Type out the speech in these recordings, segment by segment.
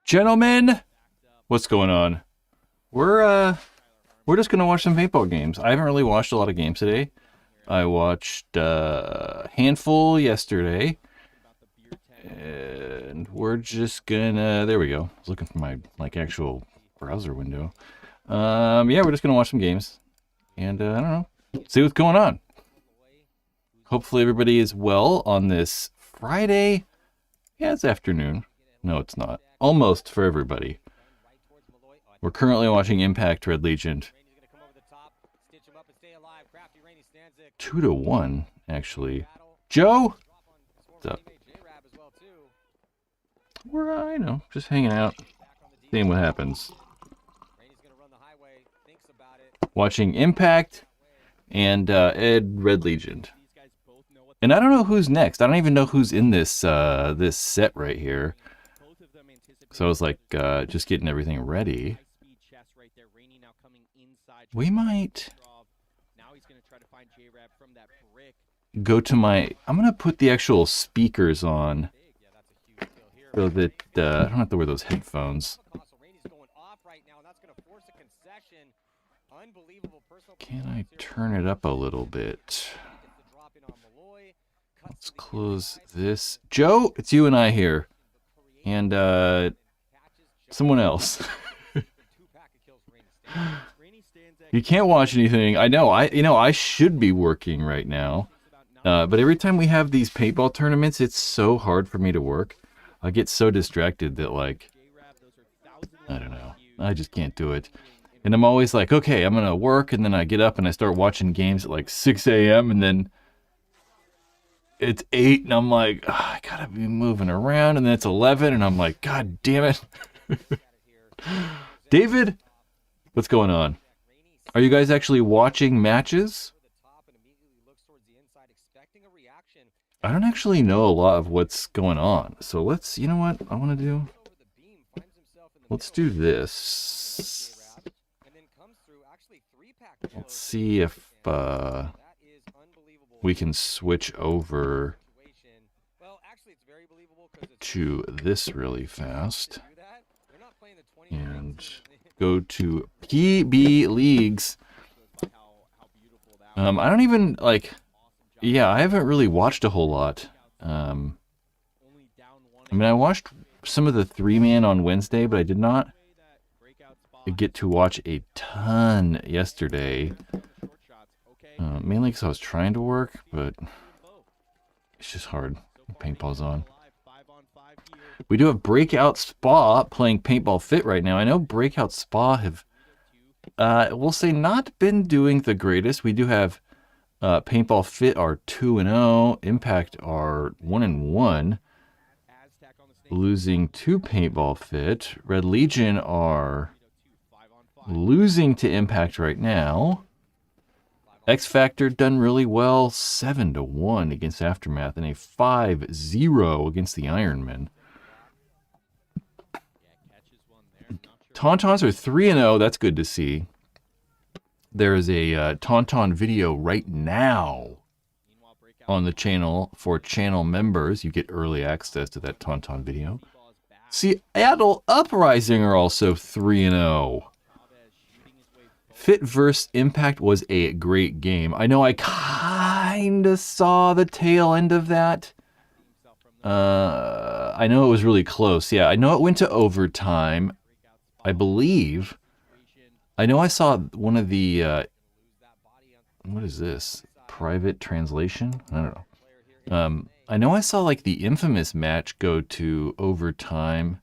Gentlemen, what's going on? We're just gonna watch some paintball games. I haven't really watched a lot of games today. I watched a handful yesterday, and we're just gonna. There we go. I was looking for my actual browser window. Yeah, we're just gonna watch some games, and I don't know, see what's going on. Hopefully everybody is well on this Friday. Yeah, it's afternoon. No, it's not. Almost for everybody. We're currently watching Impact Red Legion. 2-1, actually. Joe? What's up? We're, just hanging out. Seeing what happens. Watching Impact and Red Legion. And I don't know who's next. I don't even know who's in this this set right here. So I was like, just getting everything ready. We might go to my... I'm going to put the actual speakers on so that I don't have to wear those headphones. Can I turn it up a little bit? Let's close this. Joe, it's you and I here. And someone else. You can't watch anything. I know. I should be working right now. But every time we have these paintball tournaments, it's so hard for me to work. I get so distracted that, like, I don't know. I just can't do it. And I'm always like, okay, I'm going to work, and then I get up and I start watching games at like 6 a.m. and then it's 8 and I'm like, oh, I gotta be moving around, and then it's 11 and I'm like, God damn it. David, what's going on? Are you guys actually watching matches? I don't actually know a lot of what's going on. So let's, you know what I want to do? Let's do this. Let's see if we can switch over to this really fast and go to PB Leagues. I don't even, like, yeah, I haven't really watched a whole lot. I mean, I watched some of the 3-man on Wednesday, but I did not get to watch a ton yesterday. Mainly because I was trying to work, but it's just hard. Paintball's on. We do have Breakout Spa playing Paintball Fit right now. I know Breakout Spa have, we'll say, not been doing the greatest. We do have Paintball Fit are 2-0, Impact are 1-1, losing to Paintball Fit. Red Legion are losing to Impact right now. X Factor done really well, 7-1 against Aftermath, and a 5-0 against the Ironman. Tauntauns are 3-0. That's good to see. There is a Tauntaun video right now on the channel for channel members. You get early access to that Tauntaun video. Seattle Uprising are also 3-0. Fit vs. Impact was a great game. I know I kind of saw the tail end of that. I know it was really close. Yeah, I know it went to overtime, I believe. I know I saw one of the, what is this? Private translation? I don't know. I know I saw, like, the infamous match go to overtime.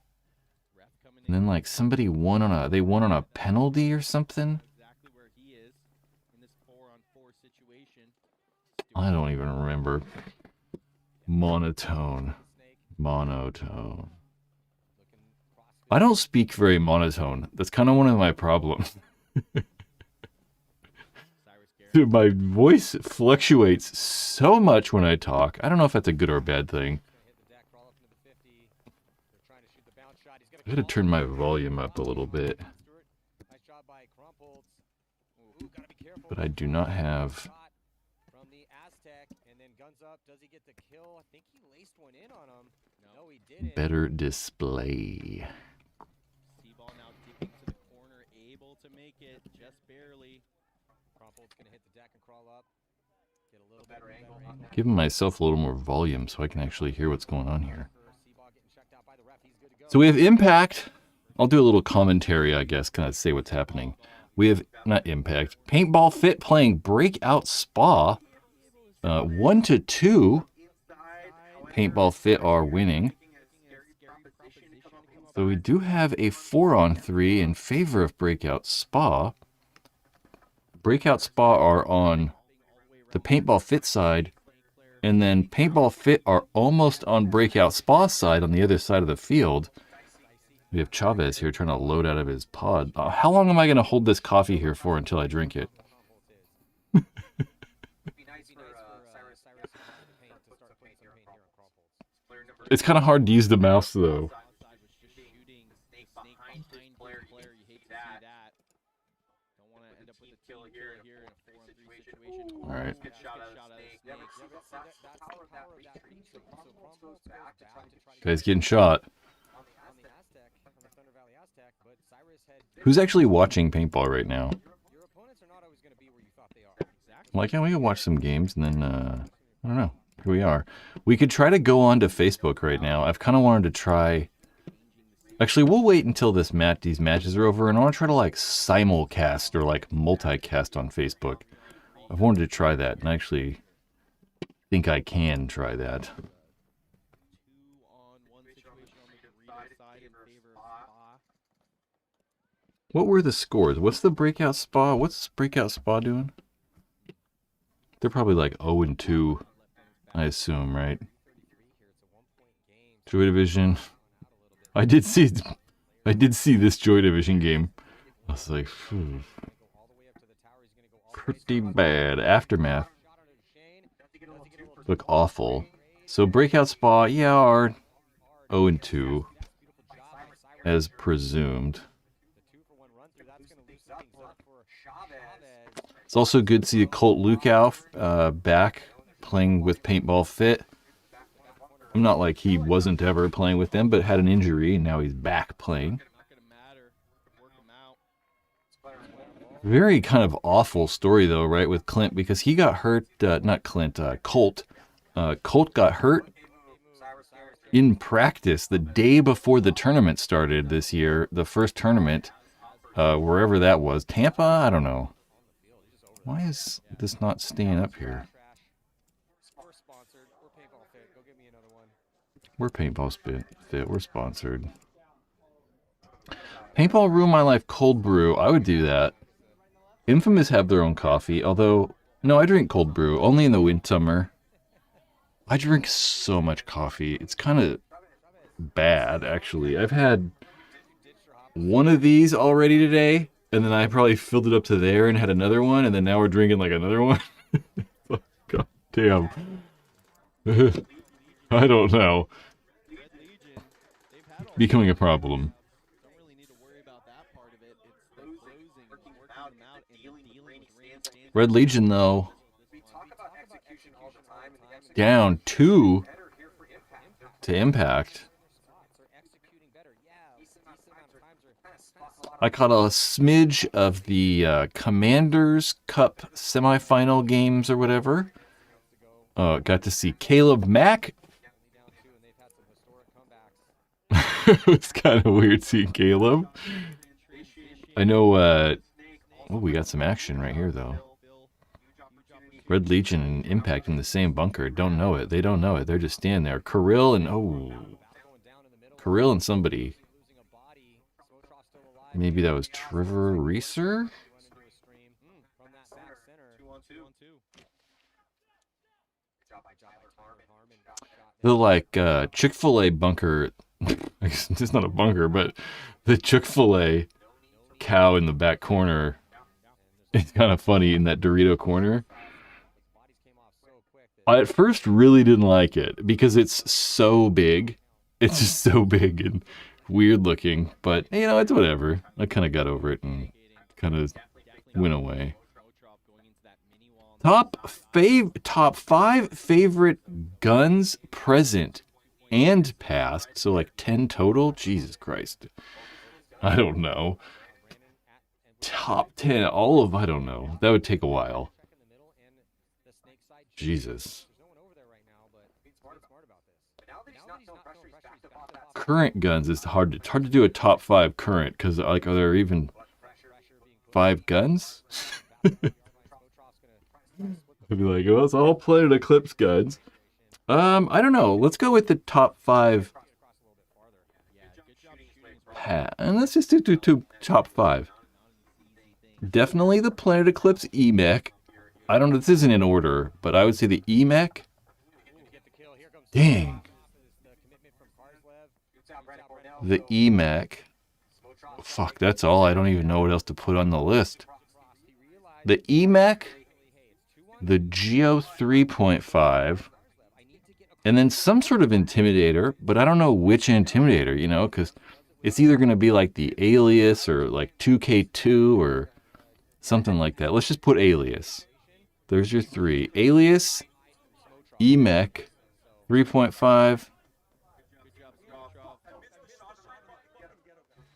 And then, like, somebody won on a penalty or something. I don't even remember. Monotone. I don't speak very monotone. That's kind of one of my problems. Dude, my voice fluctuates so much when I talk. I don't know if that's a good or a bad thing. I gotta turn my volume up a little bit. But I do not have... Does he get the kill? I think he laced one in on him. Better display. Ball now dipping to the corner, able to make it just barely. Crumple's gonna hit the deck and crawl up. Get a little better angle. Giving myself a little more volume so I can actually hear what's going on here. So we have Impact. I'll do a little commentary, I guess, kind of say what's happening. We have, not Impact, Paintball Fit playing Breakout Spa. 1-2. Paintball Fit are winning. So we do have a 4-on-3 in favor of Breakout Spa. Breakout Spa are on the Paintball Fit side, and then Paintball Fit are almost on Breakout Spa side on the other side of the field. We have Chavez here trying to load out of his pod. How long am I going to hold this coffee here for until I drink it? It's kind of hard to use the mouse, though. All right. Guy's getting shot. Who's actually watching paintball right now? Like, yeah, we can watch some games and then, I don't know. Here we are. We could try to go on to Facebook right now. I've kind of wanted to try... Actually, we'll wait until these matches are over, and I want to try to, like, simulcast or, like, multicast on Facebook. I've wanted to try that, and I actually think I can try that. What were the scores? What's the Breakout Spa? What's Breakout Spa doing? They're probably like 0-2, I assume, right? Joy Division. I did see this Joy Division game. I was like, phew. Pretty bad. Aftermath. Look awful. So Breakout Spa, yeah, are 0-2, as presumed. It's also good to see Colt Lukow back playing with Paintball Fit. I'm not like he wasn't ever playing with them, but had an injury, and now he's back playing. Very kind of awful story, though, right, with Clint, because he got hurt, not Clint, Colt. Colt got hurt in practice the day before the tournament started this year, the first tournament, wherever that was. Tampa? I don't know. Why is this not staying up here? We're Paintball Fit. We're sponsored. Paintball Ruin My Life cold brew. I would do that. Infamous have their own coffee, although, no, I drink cold brew, only in the winter. I drink so much coffee. It's kind of bad, actually. I've had one of these already today, and then I probably filled it up to there and had another one, and then now we're drinking like another one. God damn. I don't know. Becoming a problem. Red Legion, though, down 2 to Impact. I caught a smidge of the Commanders Cup semifinal games or whatever. Got to see Caleb Mack. It was kind of weird seeing Caleb. I know, oh, we got some action right here, though. Red Legion and Impact in the same bunker. Don't know it. They don't know it. They're just standing there. Kirill and somebody. Maybe that was Trevor Reeser? The, like, Chick-fil-A bunker. It's not a bunker, but the Chick-fil-A cow in the back corner. It's kind of funny in that Dorito corner. I at first really didn't like it because it's so big. It's just so big and weird looking, but you know, it's whatever. I kind of got over it and kind of went away. Top 5 favorite guns present and past, so like 10 total. Jesus Christ, I don't know. Top 10, all of, I don't know. That would take a while. Jesus. Current guns is hard. It's hard to do a top 5 current because like, are there even 5 guns? I'd be like, well, it's all Planet Eclipse guns. I don't know. Let's go with the top 5. And let's just do top 5. Definitely the Planet Eclipse EMEC. I don't know. This isn't in order, but I would say the EMEC. Dang. The EMEC. Fuck, that's all. I don't even know what else to put on the list. The EMEC, the Geo 3.5, and then some sort of Intimidator, but I don't know which Intimidator, you know, because it's either going to be like the Alias or like 2K2 or something like that. Let's just put Alias. There's your 3. Alias, EMEC, 3.5.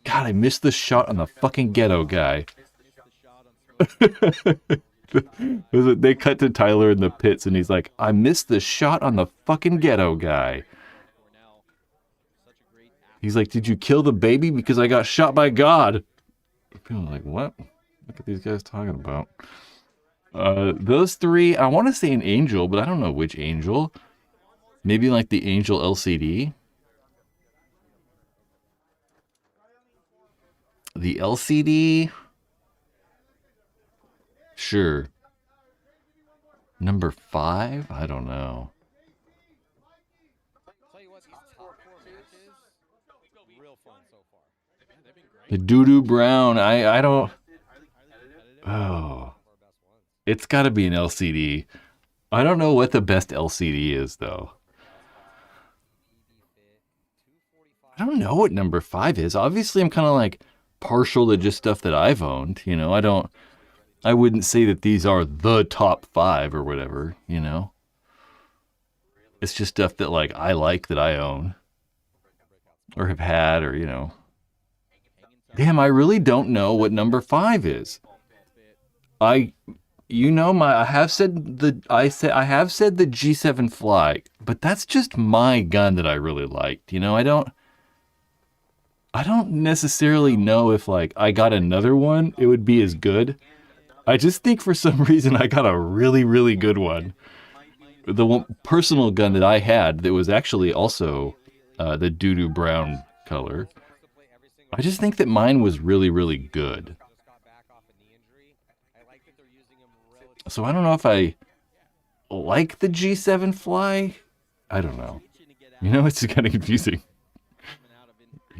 God, I missed the shot on the fucking ghetto guy. They cut to Tyler in the pits and he's like, I missed the shot on the fucking ghetto guy. He's like, did you kill the baby? Because I got shot by God. People are like, what? Look at these guys talking about. Those 3, I want to say an Angel, but I don't know which Angel. Maybe like the Angel LCD. The LCD. Sure. Number 5? I don't know. The Doo-Doo Brown. I don't... Oh. It's got to be an LCD. I don't know what the best LCD is, though. I don't know what number 5 is. Obviously, I'm kind of like partial to just stuff that I've owned. You know, I wouldn't say that these are the top 5 or whatever, you know. It's just stuff that like I like that I own or have had or, you know. Damn, I really don't know what number 5 is. I have said the G7 Fly, but that's just my gun that I really liked. You know, I don't necessarily know if like I got another one, it would be as good. I just think for some reason I got a really, really good one. The one personal gun that I had that was actually also the Doo-Doo Brown color. I just think that mine was really, really good. So I don't know if I like the G7 Fly. I don't know. You know, it's kind of confusing.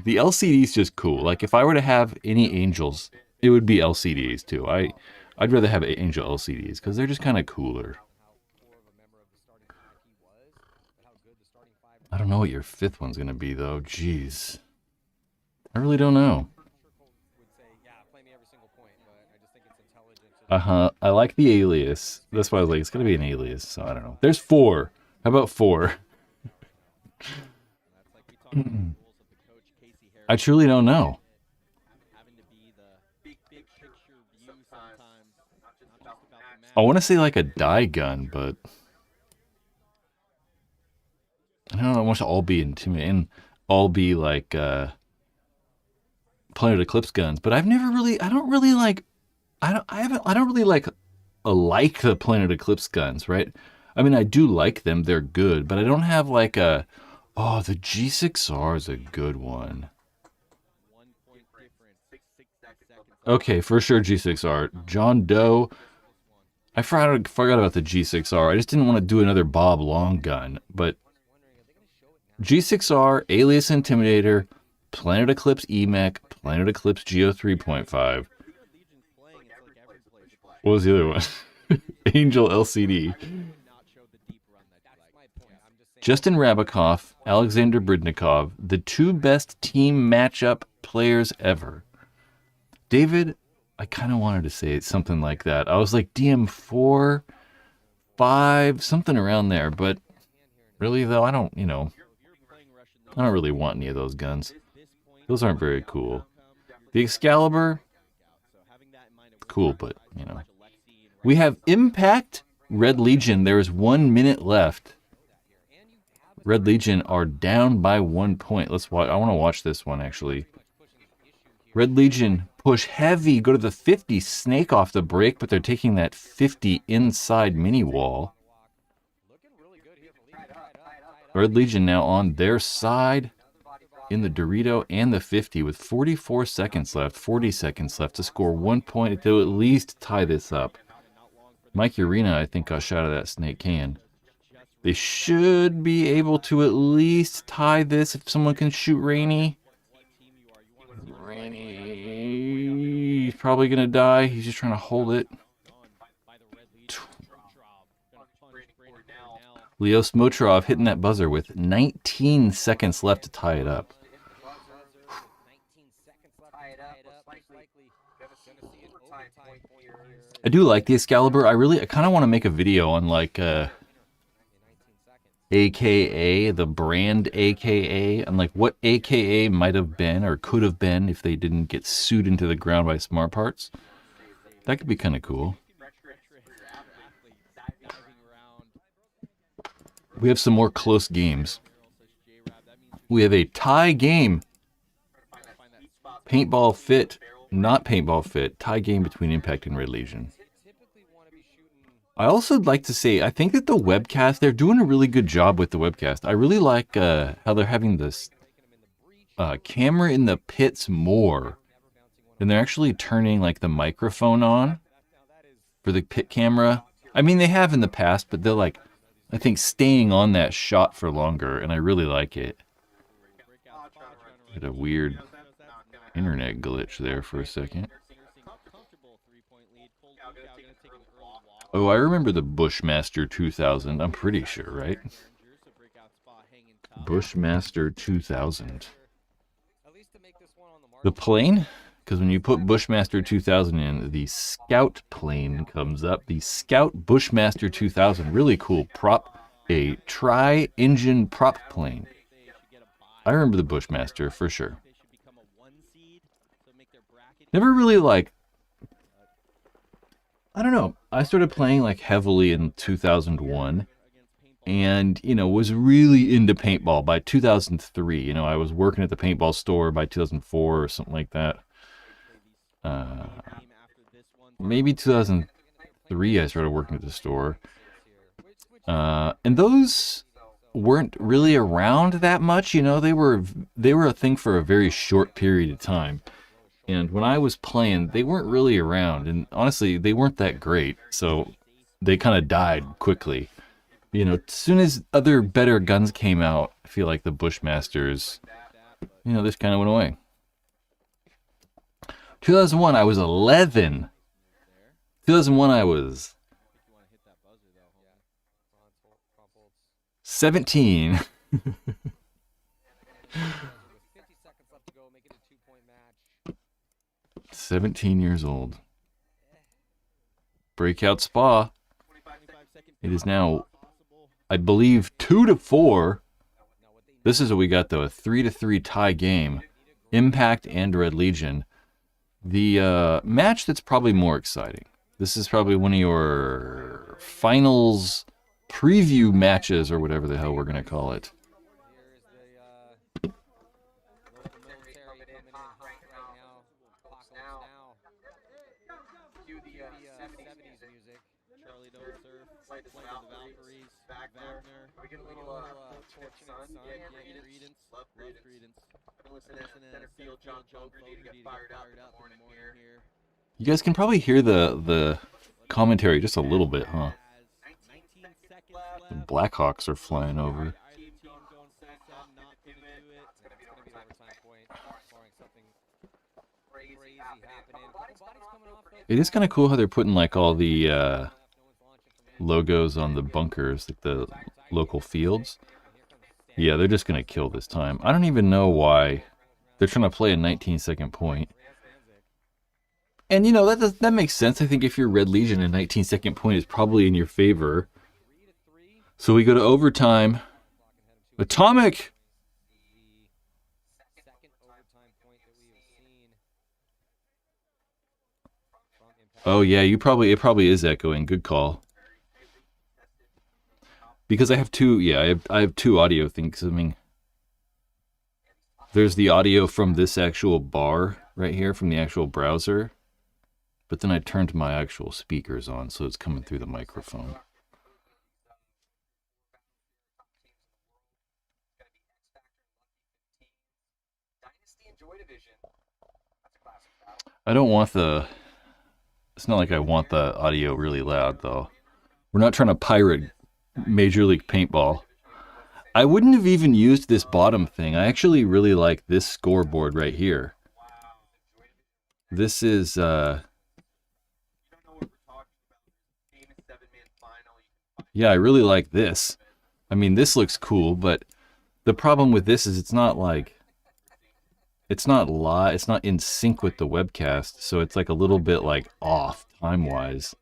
The LCD is just cool. Like if I were to have any Angels, it would be LCDs too. I'd rather have Angel LCDs because they're just kind of cooler. I don't know what your 5th one's going to be though. Jeez. I really don't know. I like the Alias. That's why I was like, it's going to be an Alias. So I don't know. There's 4. How about 4? I truly don't know. I want to say like a dye gun, but I don't know. I want to all be intimidating, all be like Planet Eclipse guns. But I've never really. I don't really like the Planet Eclipse guns, right? I mean, I do like them. They're good, but I don't have like the G6R is a good one. Okay, for sure G6R. John Doe. I forgot about the G6R. I just didn't want to do another Bob Long gun. But G6R, Alias Intimidator, Planet Eclipse EMEC, Planet Eclipse Geo 3.5. What was the other one? Angel LCD. Justin Rabikoff, Alexander Bridnikov, the 2 best team matchup players ever. David, I kind of wanted to say something like that. I was like DM4, 5, something around there. But really, though, I don't, you know. I don't really want any of those guns. Those aren't very cool. The Excalibur, cool, but, you know. We have Impact, Red Legion. There is 1 minute left. Red Legion are down by 1 point. Let's watch. I want to watch this one, actually. Red Legion push heavy, go to the 50, snake off the break, but they're taking that 50 inside mini wall. Red Legion now on their side in the Dorito and the 50 with 44 seconds left, 40 seconds left to score 1 point to at least tie this up. Mike Urena, I think, got shot of that snake can. They should be able to at least tie this if someone can shoot Rainey. Rainey, he's probably going to die. He's just trying to hold it. Leo Smotrov hitting that buzzer with 19 seconds left to tie it up. I do like the Excalibur. I kind of want to make a video on like AKA, the brand AKA, and like what AKA might have been or could have been if they didn't get sued into the ground by Smart Parts. That could be kind of cool. We have some more close games. We have a tie game. Paintball fit, not paintball fit, tie game between Impact and Red Legion. I also like to say, I think that the webcast, they're doing a really good job with the webcast. I really like how they're having this camera in the pits more. And they're actually turning like the microphone on for the pit camera. I mean, they have in the past, but they're like, I think, staying on that shot for longer, and I really like it. Had a weird internet glitch there for a second. Oh, I remember the Bushmaster 2000. I'm pretty sure, right? Bushmaster 2000. The plane? Because when you put Bushmaster 2000 in, the Scout plane comes up. The Scout Bushmaster 2000. Really cool prop. A tri-engine prop plane. I remember the Bushmaster for sure. Never really like... I don't know. I started playing like heavily in 2001. And, you know, was really into paintball by 2003. You know, I was working at the paintball store by 2004 or something like that. Maybe 2003 I started working at the store. And those weren't really around that much, you know, they were a thing for a very short period of time. And when I was playing, they weren't really around, and honestly, they weren't that great, so they kind of died quickly. You know, as soon as other better guns came out, I feel like the Bushmasters, you know, this kind of went away. 2001, I was 11. 2001, I was 17. 17 years old. Breakout Spa. It is now, I believe, 2-4. This is what we got, though. A 3-3 tie game. Impact and Red Legion. The match that's probably more exciting. This is probably one of your finals preview matches, or whatever the hell we're going to call it. You guys can probably hear the commentary just a little bit, huh? The Blackhawks are flying over. It is kind of cool how they're putting like all the logos on the bunkers, like the local fields. Yeah, they're just going to kill this time. I don't even know why. They're trying to play a 19-second point. And, you know, that makes sense. I think if you're Red Legion, a 19-second point is probably in your favor. So we go to overtime. Atomic! overtime point that we have seen from Impact. Oh yeah, it probably is echoing. Good call. Because I have two, yeah, I have two audio things. I mean, there's the audio from this actual bar right here from the actual browser, but then I turned my actual speakers on, so it's coming through the microphone. I don't want the. It's not like I want the audio really loud though. We're not trying to pirate Major League Paintball. I wouldn't have even used this bottom thing. I actually really like this scoreboard right here. This is yeah, I really like this. I mean, this looks cool, but the problem with this is it's not like it's not live, it's not in sync with the webcast, so it's like a little bit like off time-wise.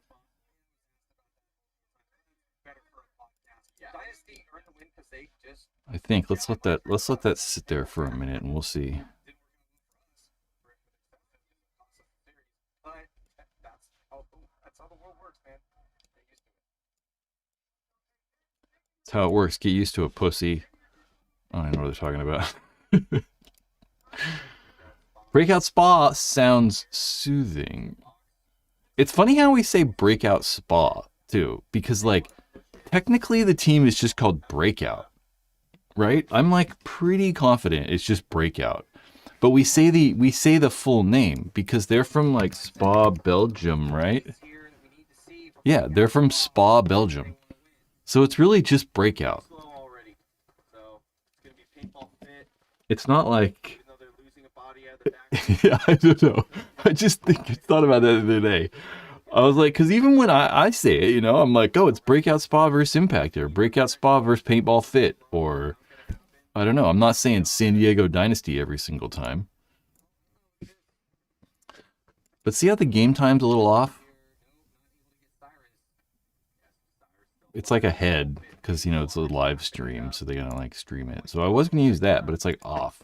I think let's let that sit there for a minute and we'll see. That's how it works. Get used to it, pussy. I don't know what they're talking about. Breakout Spa sounds soothing. It's funny how we say Breakout Spa too, because like technically the team is just called Breakout, right? I'm like pretty confident it's just Breakout, but we say the full name because they're from like Spa, Belgium, right? Yeah, they're from Spa, Belgium, so it's really just Breakout. It's not like. Yeah, I don't know. I just thought about that the other day. I was like, because even when I say it, you know, I'm like, oh, it's Breakout Spa versus Impact, or Breakout Spa versus Paintball Fit, or I don't know. I'm not saying San Diego Dynasty every single time. But see how the game time's a little off? It's like ahead, because, you know, it's a live stream, so they're going to like stream it. So I was going to use that, but it's like off.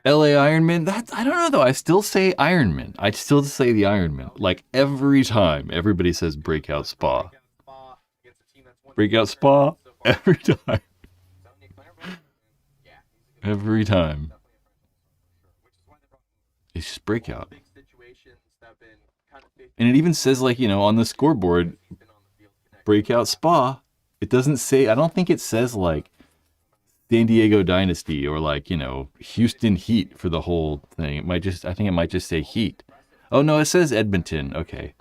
LA Ironman, I don't know though. I still say Ironman. I still say the Ironman. Like every time, everybody says Breakout Spa. Breakout Spa, every time. Every time. It's just Breakout. And it even says, like, you know, on the scoreboard, Breakout Spa. It doesn't say, I don't think it says like San Diego Dynasty or like, you know, Houston Heat for the whole thing. It might just, I think it might just say Heat. Oh no, it says Edmonton. Okay.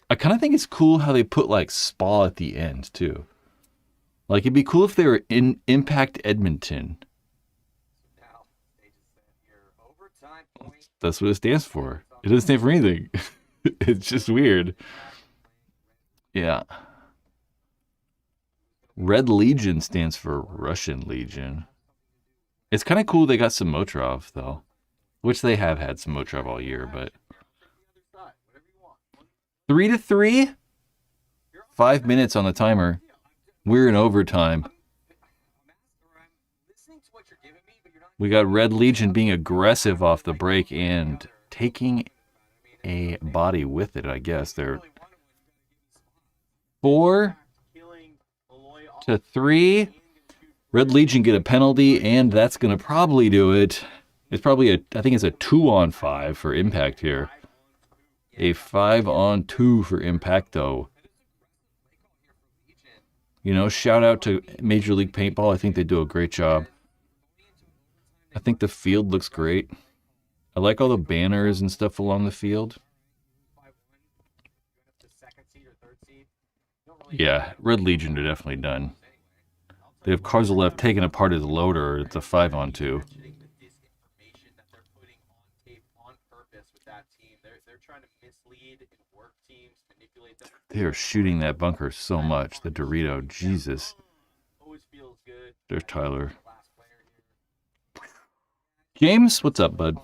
I kind of think it's cool how they put like Spa at the end too. Like it'd be cool if they were in Impact Edmonton. That's what it stands for. It doesn't stand for anything. It's just weird. Yeah. Red Legion stands for Russian Legion. It's kind of cool they got Samotrov, though. Which they have had Samotrov all year, but... 3-3? 5 minutes on the timer. We're in overtime. We got Red Legion being aggressive off the break and taking a body with it, I guess. They're 4-3. Red Legion get a penalty, and that's going to probably do it. It's probably I think it's a 2-on-5 for Impact here. A 5-on-2 for Impact, though. You know, shout out to Major League Paintball. I think they do a great job. I think the field looks great. I like all the banners and stuff along the field. Yeah, Red Legion are definitely done. They have Karzalev taking apart his loader. It's a 5-on-2. They are shooting that bunker so much. The Dorito, Jesus. There's Tyler. James, what's up, bud?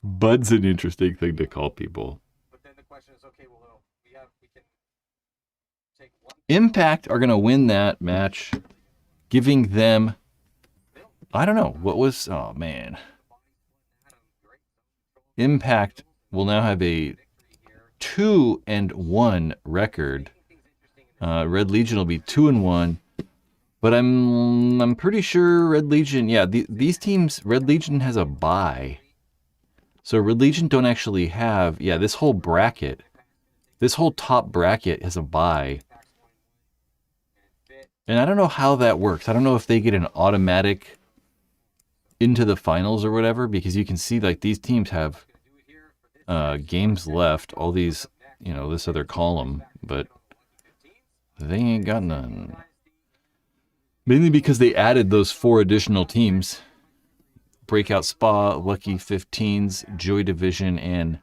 Bud's an interesting thing to call people. Impact are going to win that match, giving them, I don't know, oh man. Impact will now have a 2-1 record. Red Legion will be 2-1. But I'm pretty sure Red Legion, yeah, these teams, Red Legion has a bye. So Red Legion don't actually have, yeah, this whole bracket, this whole top bracket has a bye. And I don't know how that works. I don't know if they get an automatic into the finals or whatever, because you can see like these teams have games left, all these, you know, this other column, but they ain't got none. Mainly because they added those 4 additional teams. Breakout Spa, Lucky 15s, Joy Division, and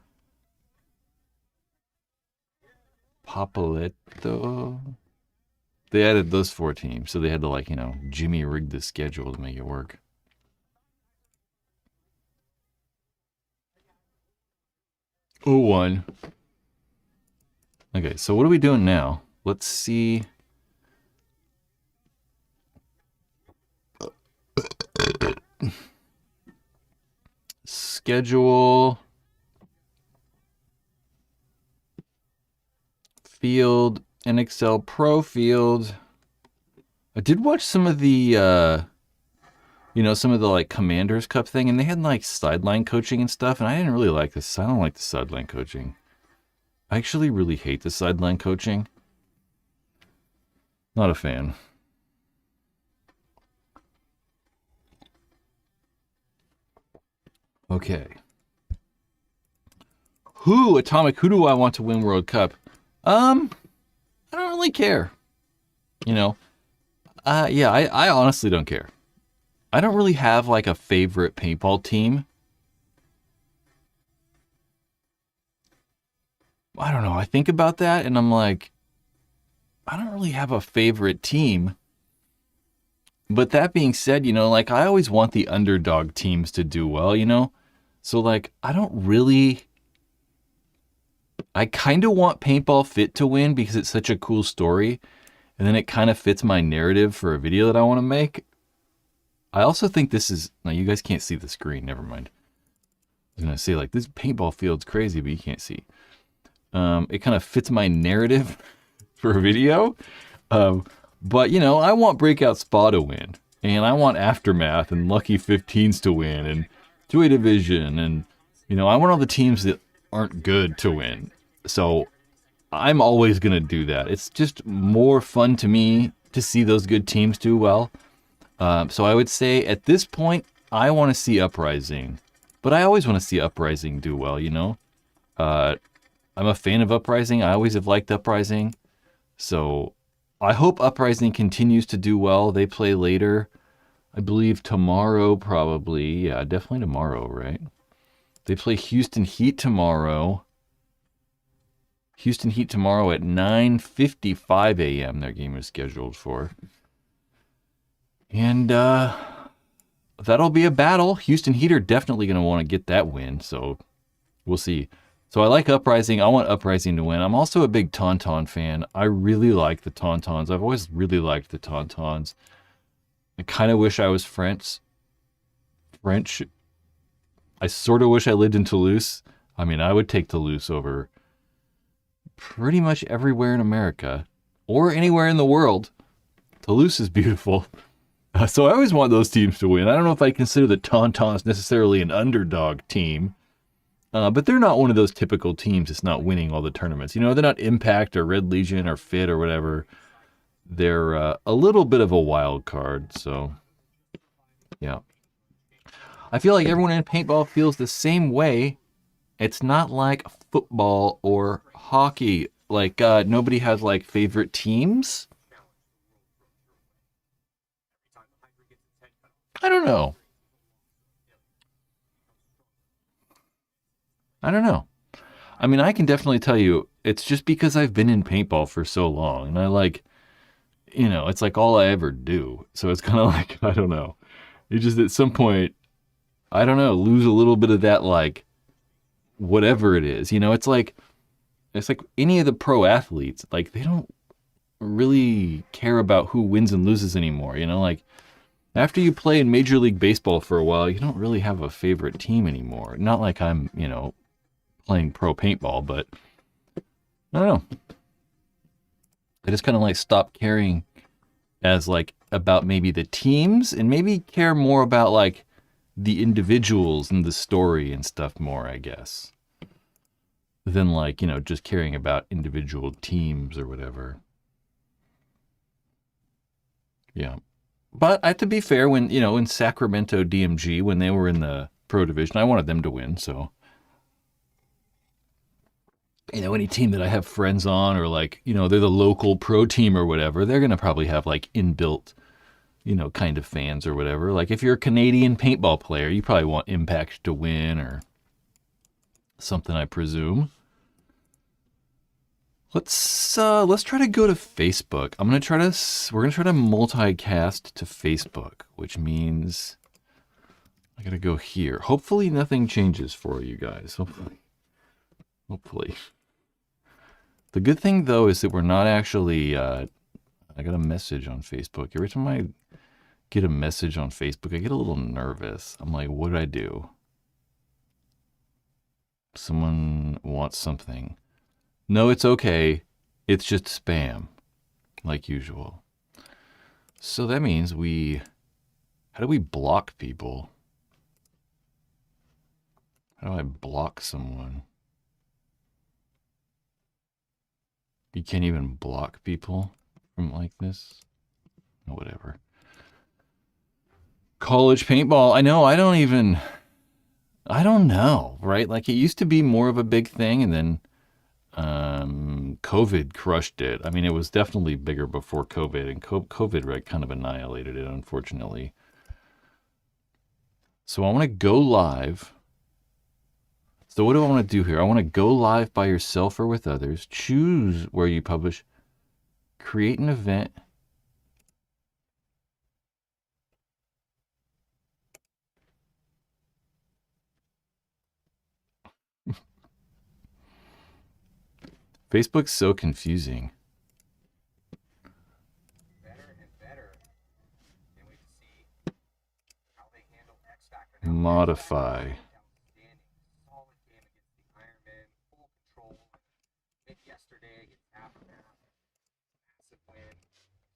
Papaletto. They added those 4 teams, so they had to, like, you know, Jimmy rig the schedule to make it work. Oh, 1. Okay, so what are we doing now? Let's see. Schedule. Field. NXL Pro Field. I did watch some of the, you know, some of the, like, Commanders Cup thing, and they had, like, sideline coaching and stuff, and I didn't really like this. I don't like the sideline coaching. I actually really hate the sideline coaching. Not a fan. Okay. Atomic, who do I want to win World Cup? I don't really care. You know, yeah, I honestly don't care. I don't really have like a favorite paintball team. I don't know. I think about that and I'm like, I don't really have a favorite team. But that being said, you know, like I always want the underdog teams to do well, you know? So like, I kind of want Paintball Fit to win because it's such a cool story. And then it kind of fits my narrative for a video that I want to make. I also think this is, now you guys can't see the screen, never mind. I was going to say like, this paintball field's crazy, but you can't see. It kind of fits my narrative for a video. But, you know, I want Breakout Spa to win. And I want Aftermath and Lucky 15s to win. And Joy Division. And, you know, I want all the teams that aren't good to win. So I'm always going to do that. It's just more fun to me to see those good teams do well. So I would say at this point, I want to see Uprising. But I always want to see Uprising do well, you know? I'm a fan of Uprising. I always have liked Uprising. So I hope Uprising continues to do well. They play later. I believe tomorrow probably. Yeah, definitely tomorrow, right? They play Houston Heat tomorrow. Houston Heat tomorrow at 9:55 a.m. Their game is scheduled for. And that'll be a battle. Houston Heat are definitely going to want to get that win. So we'll see. So I like Uprising. I want Uprising to win. I'm also a big Tauntaun fan. I really like the Tauntauns. I've always really liked the Tauntauns. I kind of wish I was French. I sort of wish I lived in Toulouse. I mean, I would take Toulouse over pretty much everywhere in America or anywhere in the world. Toulouse is beautiful. So I always want those teams to win. I don't know if I consider the Tauntauns necessarily an underdog team. But they're not one of those typical teams that's not winning all the tournaments. You know, they're not Impact or Red Legion or Fit or whatever. They're a little bit of a wild card. So, yeah. I feel like everyone in paintball feels the same way. It's not like football or hockey. Like, nobody has, like, favorite teams. I don't know. I don't know. I mean, I can definitely tell you, it's just because I've been in paintball for so long. And I like, you know, it's like all I ever do. So it's kind of like, I don't know. You just at some point, I don't know, lose a little bit of that, like, whatever it is. You know, it's like any of the pro athletes, like, they don't really care about who wins and loses anymore. You know, like after you play in Major League Baseball for a while, you don't really have a favorite team anymore. Not like I'm, you know, playing pro paintball, but I don't know. I just kind of like stopped caring as like about maybe the teams and maybe care more about like the individuals and the story and stuff more, I guess, than like, you know, just caring about individual teams or whatever. Yeah. But I have to be fair, when, you know, in Sacramento DMG, when they were in the pro division, I wanted them to win. So, you know, any team that I have friends on, or like, you know, they're the local pro team or whatever, they're going to probably have like inbuilt, you know, kind of fans or whatever. Like if you're a Canadian paintball player, you probably want Impact to win or something, I presume. Let's try to go to Facebook. We're gonna try to multicast to Facebook, which means I gotta go here. Hopefully nothing changes for you guys. Hopefully. The good thing though is that we're not actually. I got a message on Facebook. Every time I get a message on Facebook, I get a little nervous. I'm like, what did I do? Someone wants something. No, it's okay. It's just spam, like usual. So that means how do we block people? How do I block someone? You can't even block people from like this? Oh, whatever. College paintball. I know, I don't know, right? Like it used to be more of a big thing, and then COVID crushed it. I mean, it was definitely bigger before COVID, and COVID right, kind of annihilated it, unfortunately. So I want to go live. So what do I want to do here? I want to go live by yourself or with others. Choose where you publish. Create an event. Facebook's so confusing. Better and better. Can't wait to see how they handle X Factor. Now, Modify. outstanding. Solid game against the Ironman. Full control. Win yesterday against Aftermath. Massive win.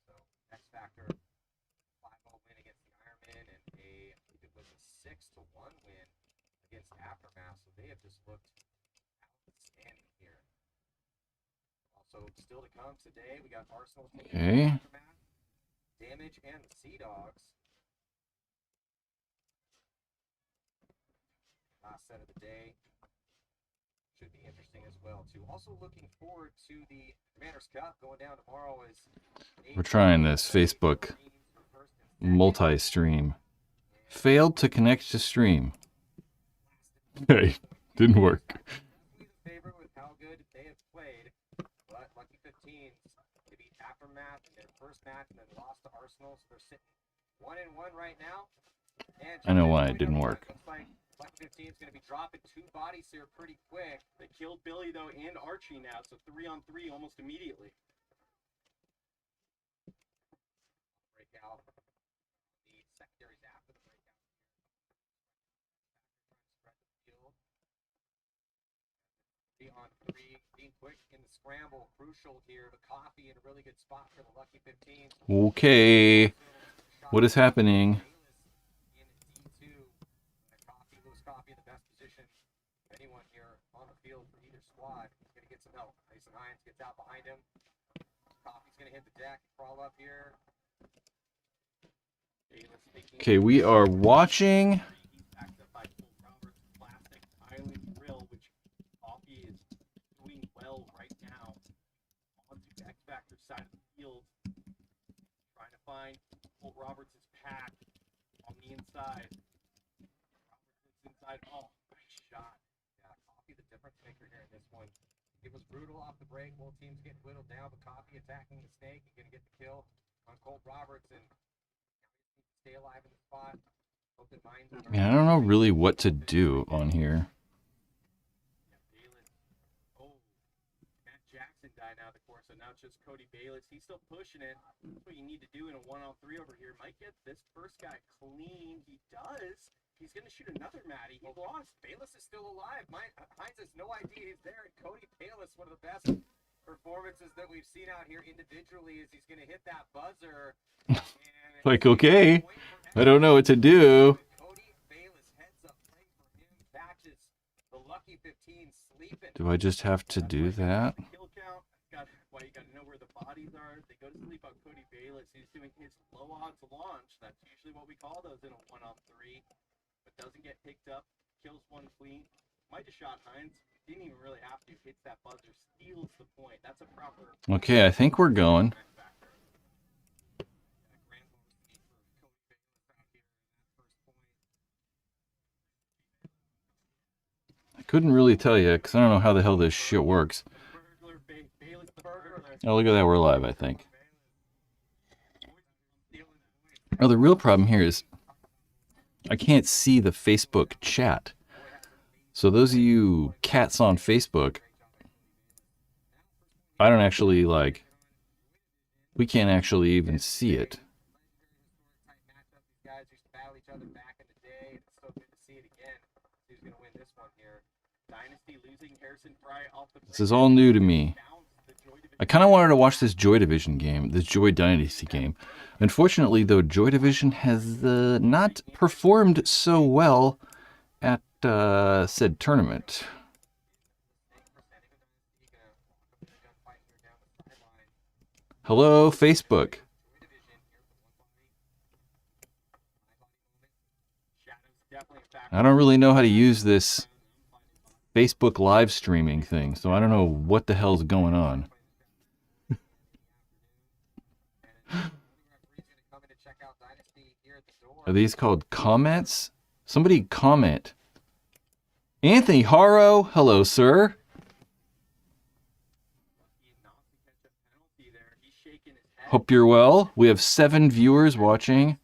So X Factor 5-0 win against the Ironman, and I believe it was a 6-1 win against Aftermath. So they have just looked outstanding here. Also, still to come today, we got Arsenal taking Okay. Aftermath, Damage, and the Sea Dogs. Last set of the day should be interesting as well too. Also looking forward to the Commanders Cup going down tomorrow. We're trying this Facebook multi-stream. Failed to connect to stream. Hey, didn't work. Definitely the favorite with how good they have played, but Lucky 15s to beat Aftermath in their first match and then lost to Arsenal, so they're sitting 1-1 right now. And I know why it didn't work. looks like Lucky 15 is going to be dropping 2 bodies here pretty quick. They killed Billy though and Archie now, so 3-on-3 almost immediately. Breakout. The secondaries after the breakout. Trying to spread the field. 3-on-3, being quick in the scramble, crucial here. The coffee in a really good spot for the Lucky 15. Okay. What is happening? In D2, Coffee, Lewis Coffee in the best position of anyone here on the field for either squad. He's going to get some help. Mason Hines gets out behind him. Coffee's going to hit the deck and crawl up here. Okay, we are watching. Backed up by Cole Roberts' classic Island Grill, which Coffee is doing well right now. On to X Factor's side of the field. Trying to find Cole Roberts' pack on the inside. Roberts inside. Oh, nice shot. Yeah, Coffee the difference maker here in this one. It was brutal off the break. Both teams getting whittled down, but Coffee attacking the snake and going to get the kill on Cole Roberts, and stay alive in the spot. Hope that Mines Man, I don't know really what to do on here. Oh, Matt Jackson guy now, the course. So now it's just Cody Bayless. He's still pushing it. That's what you need to do in a 1-on-3 over here. Might get this first guy clean. He does. He's going to shoot another Matty. He lost. Bayless is still alive. Hines has no idea he's there. And Cody Bayless, one of the best performances that we've seen out here individually, is he's going to hit that buzzer. Like, okay, I don't know what to do. Cody Bayless heads up play for him. Batches the lucky 15 sleeping. Do I just have to do that? Kill count. Well, you got to know where the bodies are. They go to sleep on Cody Bayless. He's doing his low odds launch. That's usually what we call those in a 1-on-3. But doesn't get picked up. Kills one clean. Might have shot Hines. Didn't even really have to. Hits that buzzer. Steals the point. That's a proper. Okay, I think we're going. I couldn't really tell you because I don't know how the hell this shit works. Oh, look at that. We're live, I think. Oh, the real problem here is I can't see the Facebook chat. So those of you cats on Facebook, I don't actually like, we can't actually even see it. Guys used to battle each other back in the day. It's so good to see it again. Who's going to win this one here? Dynasty losing Harrison Fry off the. This is all new to me. I kind of wanted to watch this Joy Division game, this Joy Dynasty game. Unfortunately, though, Joy Division has not performed so well at said tournament. Hello, Facebook. I don't really know how to use this Facebook live streaming thing, so I don't know what the hell's going on. Are these called comments? Somebody comment. Anthony Haro, hello, sir. Hope you're well. We have 7 viewers watching.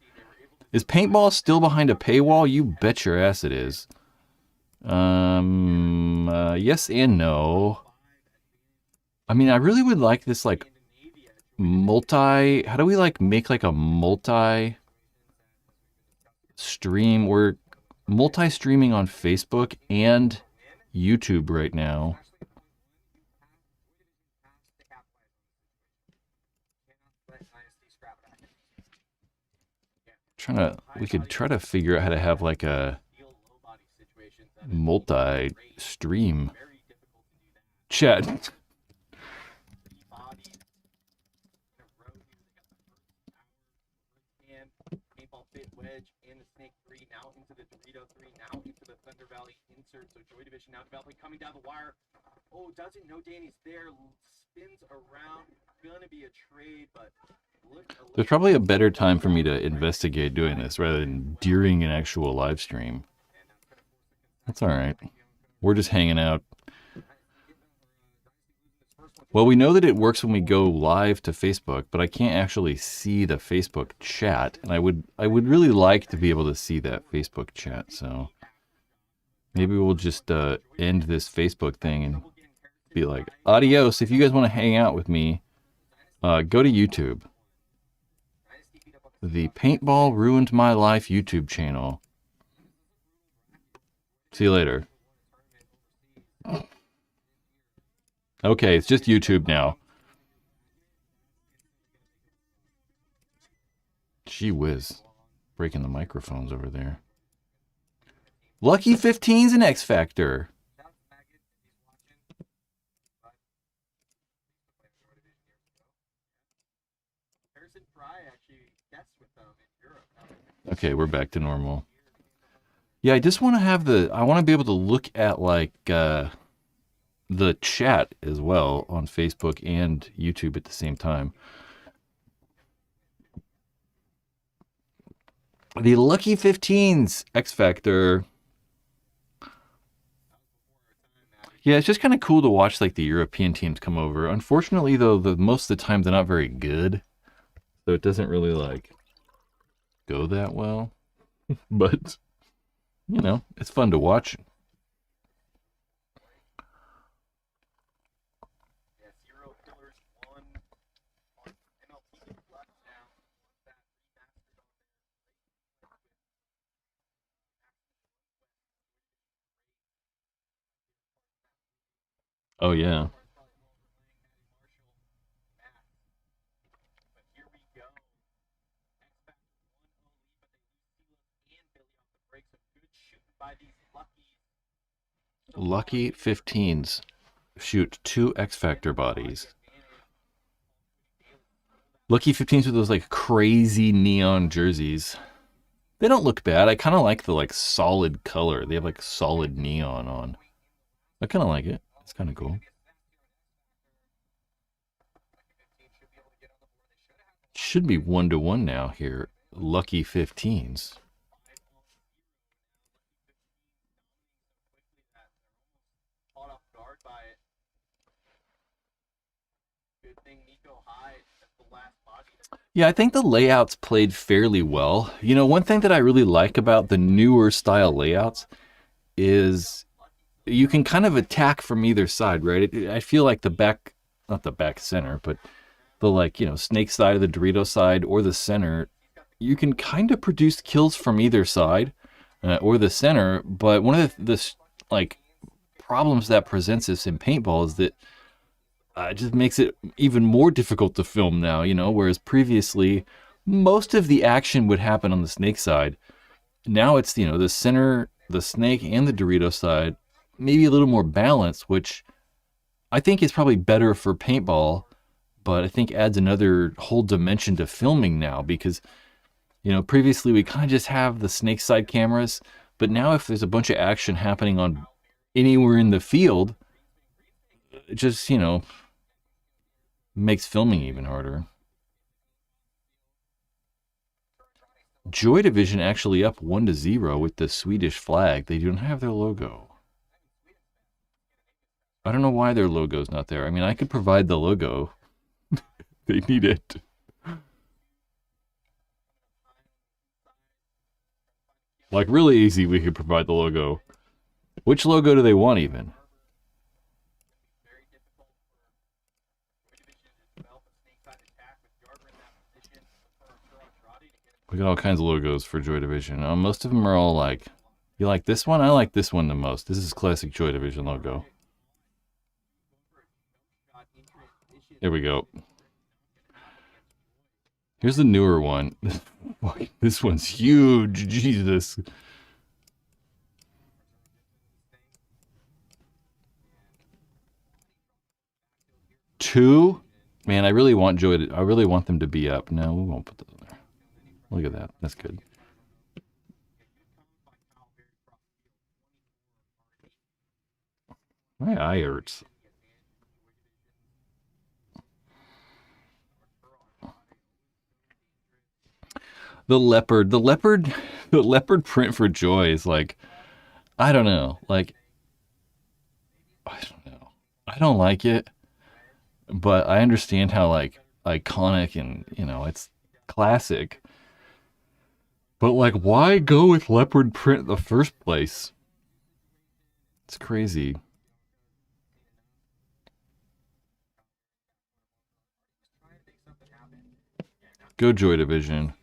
Is Paintball still behind a paywall? You bet your ass it is. Yes and no. I mean, I really would like this, like, how do we, like, make, like, a multi-stream? We're multi-streaming on Facebook and YouTube right now. We could try to figure out how to have, like, a multi-stream chat. Paintball fit wedge and the snake 3 now into the Dorito 3 now into the Thunder Valley insert. So Joy Division now developing coming down the wire. Oh, doesn't know Danny's there. Spins around. Gonna be a trade, but there's probably a better time for me to investigate doing this rather than during an actual live stream. That's all right. We're just hanging out. Well, we know that it works when we go live to Facebook, but I can't actually see the Facebook chat, and I would really like to be able to see that Facebook chat. So maybe we'll just end this Facebook thing and be like, adios. If you guys want to hang out with me, go to YouTube. The Paintball Ruined My Life YouTube channel. See you later. Okay, it's just YouTube now. Gee whiz. Breaking the microphones over there. Lucky 15's an X Factor. Okay, we're back to normal. Yeah, I just want to have I want to be able to look at, like, the chat as well on Facebook and YouTube at the same time. The Lucky 15's X Factor. Yeah, it's just kind of cool to watch, like, the European teams come over. Unfortunately, though, most of the time they're not very good. So it doesn't really, like, go that well. But, you know, it's fun to watch. Oh, yeah. But here we go. X Factor 1-0 lead, but they lose Tila and Billy off the break. So good shooting by these Luckies. Lucky 15s shoot 2 X Factor bodies. Lucky 15s with those like crazy neon jerseys. They don't look bad. I kind of like the like solid color. They have like solid neon on. I kind of like it. It's kind of cool. Should be 1-1 now here. Lucky 15s. Caught off guard by it. Good thing Nico Hyde at the last body. Yeah, I think the layouts played fairly well. You know, one thing that I really like about the newer style layouts is you can kind of attack from either side, right? I feel like the back, not the back center, but the like, you know, snake side of the Dorito side or the center, you can kind of produce kills from either side or the center. But one of the like problems that presents us in paintball is that it just makes it even more difficult to film now, you know, whereas previously most of the action would happen on the snake side. Now it's, you know, the center, the snake, and the Dorito side, maybe a little more balanced, which I think is probably better for paintball, but I think adds another whole dimension to filming now because, you know, previously we kind of just have the snake side cameras, but now if there's a bunch of action happening on anywhere in the field, it just, you know, makes filming even harder. Joy Division actually up 1-0 with the Swedish flag. They don't have their logo. I don't know why their logo's not there. I mean, I could provide the logo. They need it. Like, really easy, we could provide the logo. Which logo do they want, even? We got all kinds of logos for Joy Division. Most of them are all like, you like this one? I like this one the most. This is classic Joy Division logo. There we go. Here's the newer one. This one's huge. Jesus. Two? Man, I really want I really want them to be up. No, we won't put those there. Look at that. That's good. My eye hurts. The leopard print for Joy is like, I don't know. Like, I don't know. I don't like it, but I understand how like iconic and, you know, it's classic. But like, why go with leopard print in the first place? It's crazy. Go Joy Division.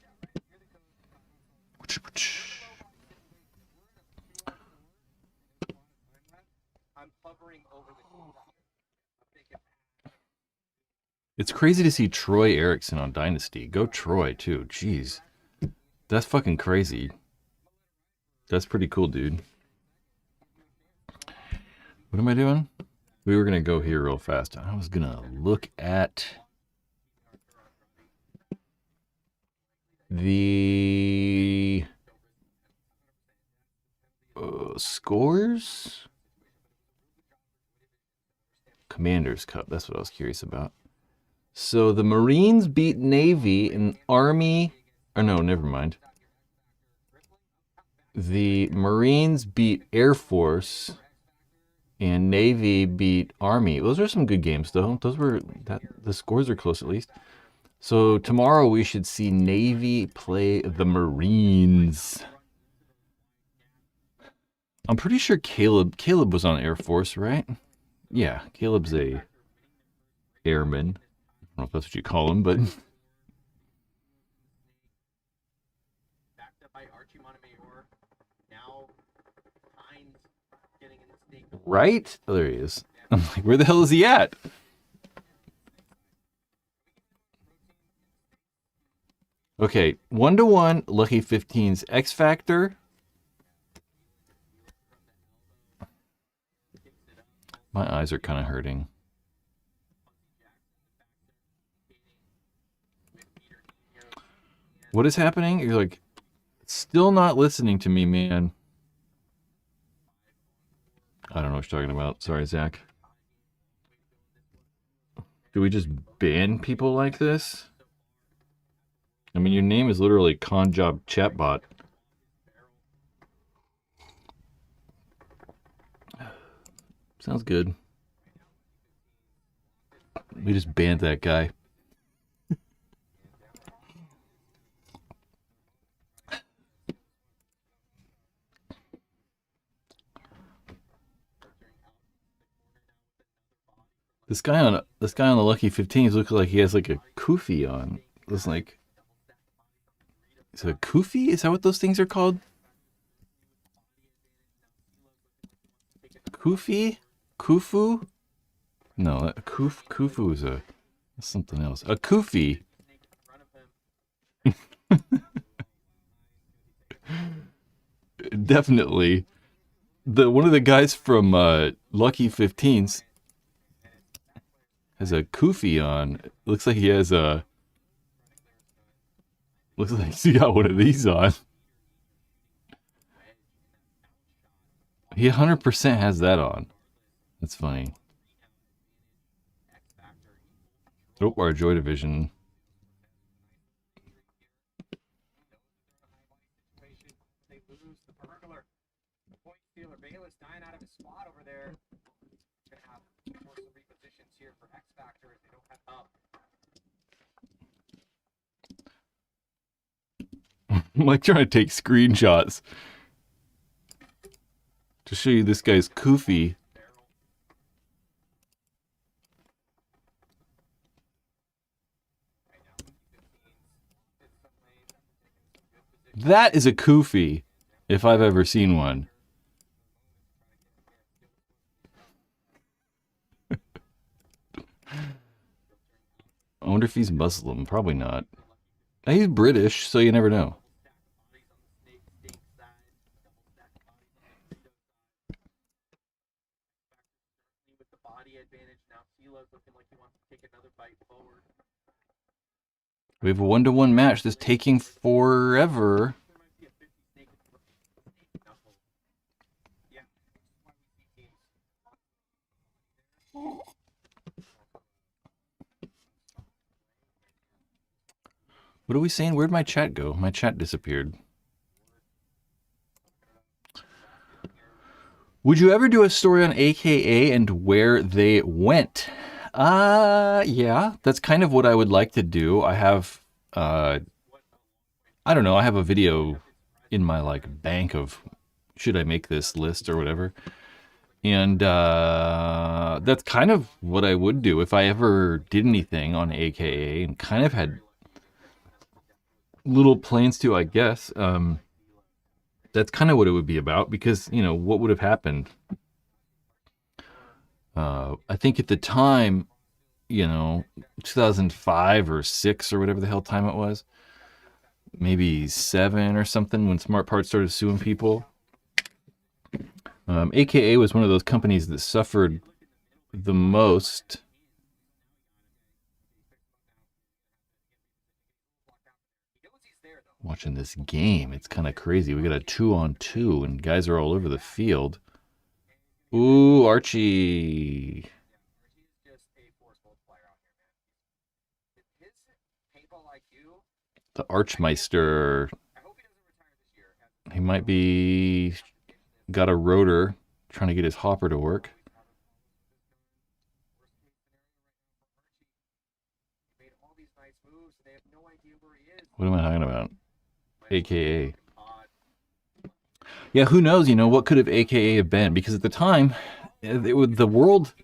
It's crazy to see Troy Erickson on Dynasty. Go Troy, too. Jeez. That's fucking crazy. That's pretty cool, dude. What am I doing? We were going to go here real fast. I was going to look at the scores. Commanders Cup. That's what I was curious about. So the Marines beat Navy and Army. Or no, never mind. The Marines beat Air Force and Navy beat Army. Those are some good games, though. The scores are close at least. So tomorrow we should see Navy play the Marines. I'm pretty sure Caleb was on Air Force, right? Yeah, Caleb's a airman. I don't know if that's what you call him, but right? Oh, there he is. I'm like, where the hell is he at? Okay, 1-to-1 Lucky 15's X Factor. My eyes are kind of hurting. What is happening? You're like, still not listening to me, man. I don't know what you're talking about. Sorry, Zach. Do we just ban people like this? I mean, your name is literally Conjob Chatbot. Sounds good. We just banned that guy. This guy on the Lucky 15s looks like he has like a kufi on. Looks like, is it a kufi? Is that what those things are called? Kufi? Kufu? No, kufu is something else. A kufi. Definitely. One of the guys from Lucky 15s has a kufi on. Looks like he has a. Looks like he's got one of these on. He 100% has that on. That's funny. Oh, our Joy Division. They lose the burglar. The point stealer Bayless dying out of his spot over there. Gonna have more some repositions here for X Factor if they don't have up. I'm like trying to take screenshots to show you this guy's kufi. That is a kufi, if I've ever seen one. I wonder if he's Muslim. Probably not. He's British, so you never know. With the body advantage now, Sila's looking like he wants to take another bite forward. We have a 1-to-1 match that's taking forever. What are we saying? Where'd my chat go? My chat disappeared. Would you ever do a story on AKA and where they went? Yeah, that's kind of what I would like to do. I have, I don't know, I have a video in my like bank of should I make this list or whatever. And that's kind of what I would do if I ever did anything on AKA and kind of had little plans to, I guess. That's kind of what it would be about because, you know, what would have happened? I think at the time, you know, 2005 or 6 or whatever the hell time it was, maybe 7 or something when Smart Parts started suing people. AKA was one of those companies that suffered the most. Watching this game, it's kind of crazy. We got a 2-on-2 and guys are all over the field. Ooh, Archie. The Archmeister. He might be got a rotor trying to get his hopper to work. What am I talking about? AKA. Yeah, who knows, you know, what could have AKA have been? Because at the time, the world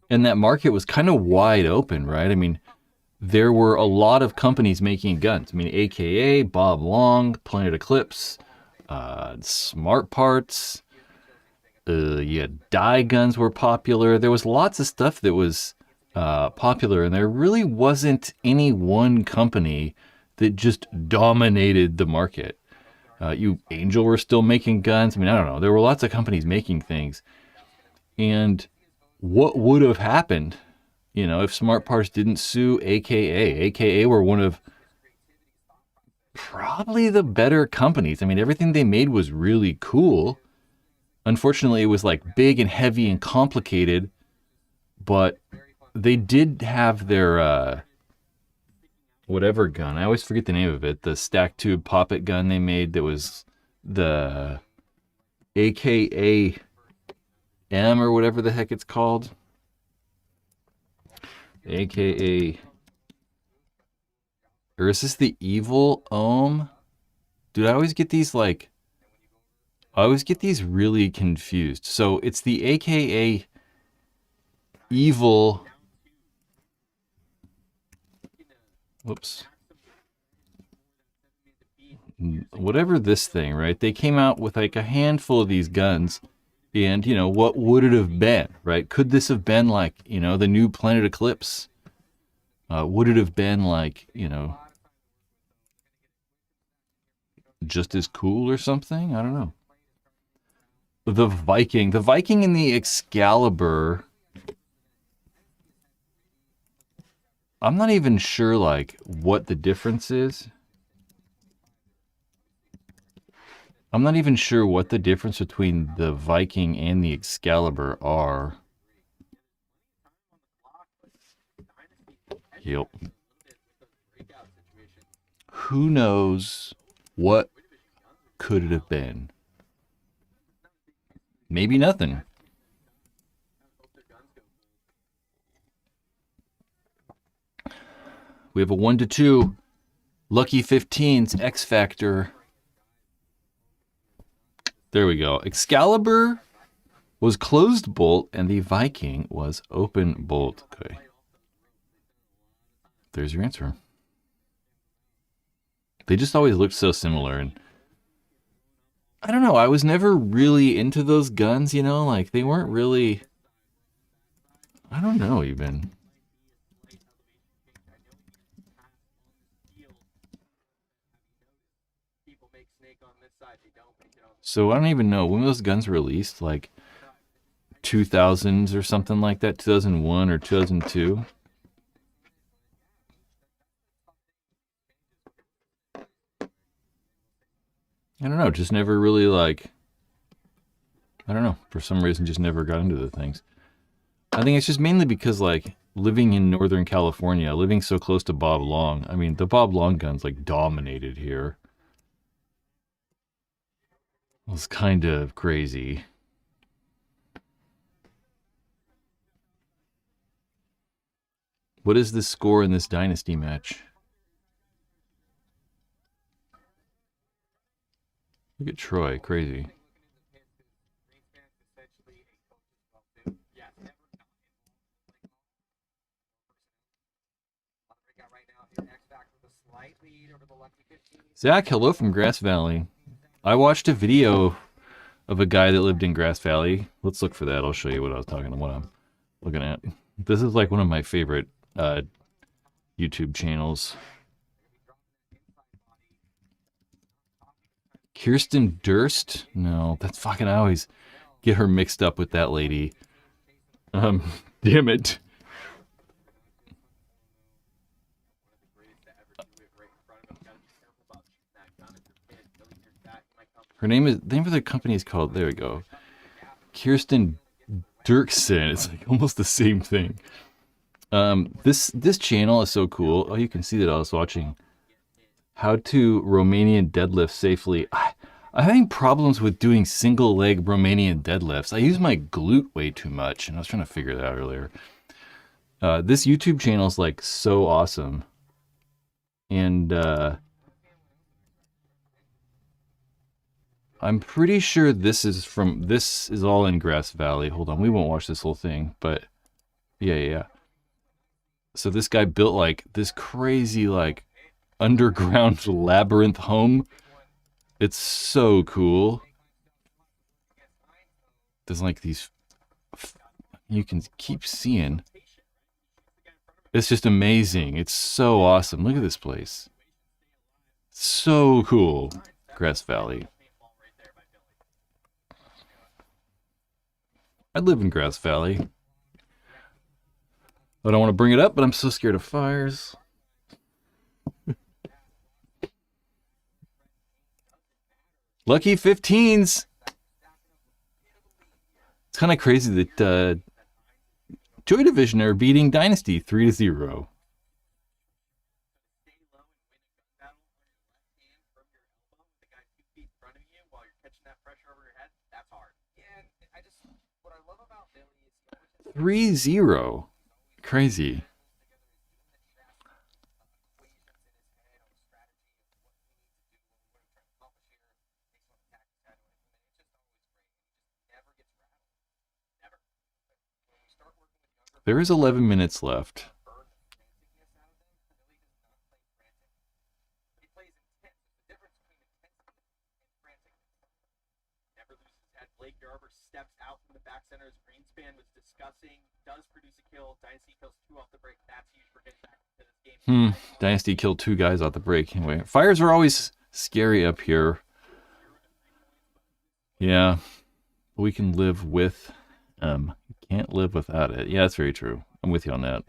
and that market was kind of wide open, right? I mean, there were a lot of companies making guns. I mean, AKA, Bob Long, Planet Eclipse, Smart Parts, Yeah, dye guns were popular. There was lots of stuff that was popular, and there really wasn't any one company that just dominated the market. Angel were still making guns. I mean, I don't know. There were lots of companies making things. And what would have happened, if Smart Parts didn't sue AKA? AKA were one of probably the better companies. I mean, everything they made was really cool. Unfortunately, it was like big and heavy and complicated, but they did have their whatever gun. I always forget the name of it. The stack tube poppet gun they made that was the AKA M or whatever the heck it's called. AKA, or is this the evil Ohm? Dude, I always get these really confused. So it's the AKA evil. Whoops. Whatever this thing, right? They came out with like a handful of these guns. And, what would it have been, right? Could this have been like, the new Planet Eclipse? Would it have been like, just as cool or something? I don't know. The Viking and the Excalibur. I'm not even sure, like, what the difference is. I'm not even sure what the difference between the Viking and the Excalibur are. Yep. Who knows what could it have been? Maybe nothing. We have a 1-2. Lucky 15s, X Factor. There we go. Excalibur was closed bolt and the Viking was open bolt. Okay. There's your answer. They just always looked so similar. And I don't know. I was never really into those guns, like they weren't really, I don't know even. So I don't even know when those guns released, like 2000s or something like that, 2001 or 2002. I don't know, just never really I don't know, for some reason just never got into the things. I think it's just mainly because living in Northern California, living so close to Bob Long, I mean, the Bob Long guns dominated here. It was kind of crazy. What is the score in this Dynasty match? Look at Troy, crazy. Zach, hello from Grass Valley. I watched a video of a guy that lived in Grass Valley. Let's look for that. I'll show you what I'm looking at. This is like one of my favorite YouTube channels. Kirsten Durst? No, that's fucking, I always get her mixed up with that lady. Damn it. The name of the company is called, there we go, Kirsten Dirksen. It's like almost the same thing. This channel is so cool. Oh, you can see that I was watching how to Romanian deadlift safely. I'm having problems with doing single leg Romanian deadlifts. I use my glute way too much, and I was trying to figure that out earlier. This YouTube channel is like so awesome. And I'm pretty sure this is all in Grass Valley. Hold on, we won't watch this whole thing, but yeah. So this guy built like this crazy like underground labyrinth home. It's so cool. there's like these, you can keep seeing. It's just amazing. It's so awesome. Look at this place. So cool. Grass Valley. I live in Grass Valley. I don't want to bring it up, but I'm so scared of fires. Lucky 15s. It's kind of crazy that Joy Division are beating Dynasty 3-0. Three zero, crazy. There is 11 minutes left. Blake Yarber steps out from the back center as Greenspan was discussing. Does produce a kill. Dynasty kills 2 off the break. That's huge for getting back into this game. Dynasty killed 2 guys off the break. Anyway, fires are always scary up here. Yeah, we can live with. Can't live without it. Yeah, that's very true. I'm with you on that.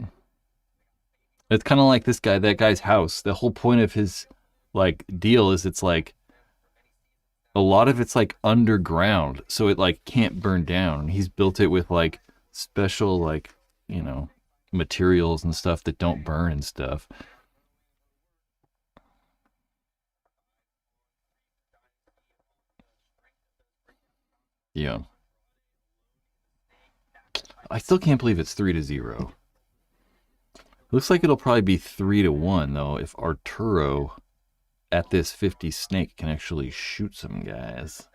It's kind of like this guy, that guy's house. The whole point of his like deal is it's like a lot of it's like underground, so it like can't burn down. He's built it with like special like, you know, materials and stuff that don't burn and stuff. Yeah. I still can't believe it's 3-0. Looks like it'll probably be 3-1 though if Arturo at this 50 snake can actually shoot some guys.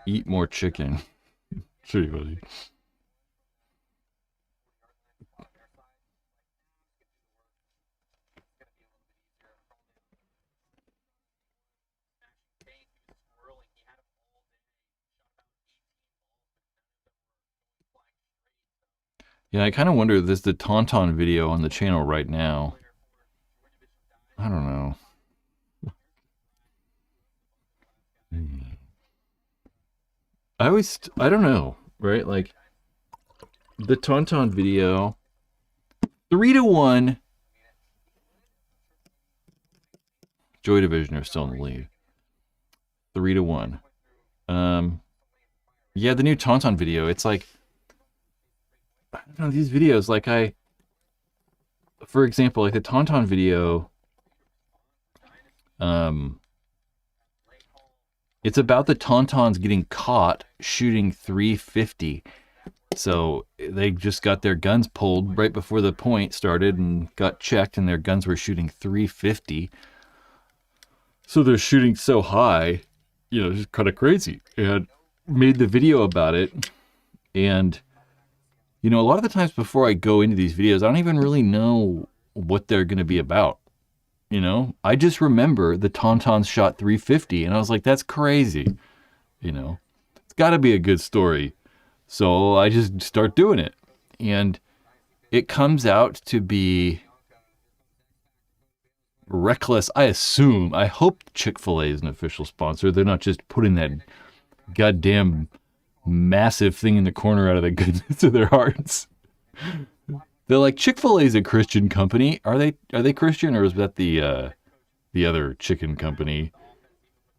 Eat more chicken. Sure, buddy. Yeah, I kind of wonder, there's the Tauntaun video on the channel right now. I don't know. I don't know, right? Like, the Tauntaun video, 3-1. Joy Division are still in the lead. 3-1. Yeah, the new Tauntaun video, it's like, I don't know, these videos, like for example, like the Tauntaun video, it's about the Tauntauns getting caught shooting 350. So they just got their guns pulled right before the point started and got checked, and their guns were shooting 350. So they're shooting so high, you know, just kind of crazy. And made the video about it. And, you know, a lot of the times before I go into these videos, I don't even really know what they're going to be about. You know, I just remember the Tauntauns shot 350, and I was like, that's crazy. You know, it's got to be a good story. So I just start doing it. And it comes out to be reckless, I assume. I hope Chick-fil-A is an official sponsor. They're not just putting that goddamn massive thing in the corner out of the goodness of their hearts. They're like, Chick-fil-A is a Christian company. Are they Christian, or is that the other chicken company?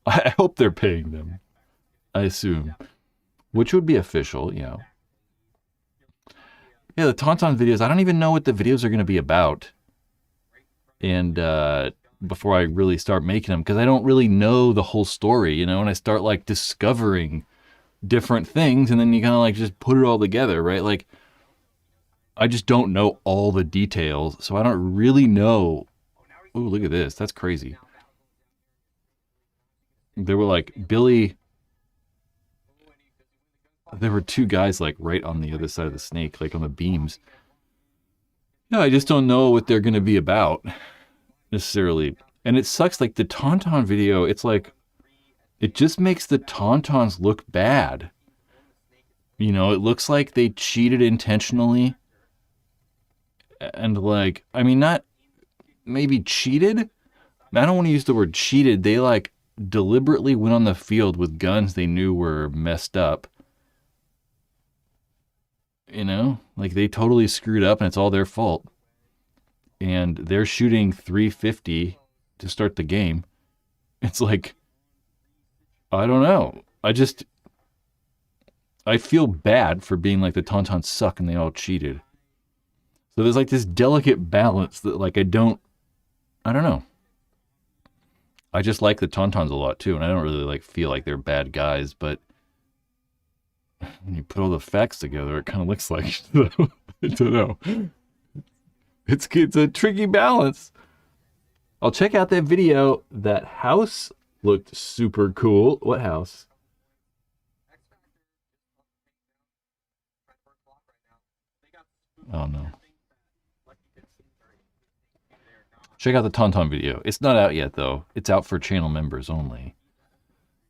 I hope they're paying them. I assume. Which would be official, you know. Yeah, the Tauntaun videos, I don't even know what the videos are going to be about. And before I really start making them, because I don't really know the whole story, you know, and I start like discovering different things, and then you kind of like just put it all together, right? Like, I just don't know all the details, so I don't really know. Oh, look at this. That's crazy. There were like Billy. There were 2 guys like right on the other side of the snake, like on the beams. Yeah, I just don't know what they're going to be about necessarily. And it sucks. Like the Tauntaun video, it's like, it just makes the Tauntauns look bad. You know, it looks like they cheated intentionally. And like, I mean, not maybe cheated. I don't want to use the word cheated. They like deliberately went on the field with guns they knew were messed up. You know, like they totally screwed up and it's all their fault. And they're shooting 350 to start the game. It's like, I don't know. I feel bad for being like the Tauntauns suck and they all cheated. So there's like this delicate balance that like I don't know. I just like the Tauntauns a lot too, and I don't really like feel like they're bad guys, but when you put all the facts together, it kind of looks like so, I don't know. It's a tricky balance. I'll check out that video. That house looked super cool. What house? Oh no. Check out the Tauntaun video. It's not out yet though. It's out for channel members only.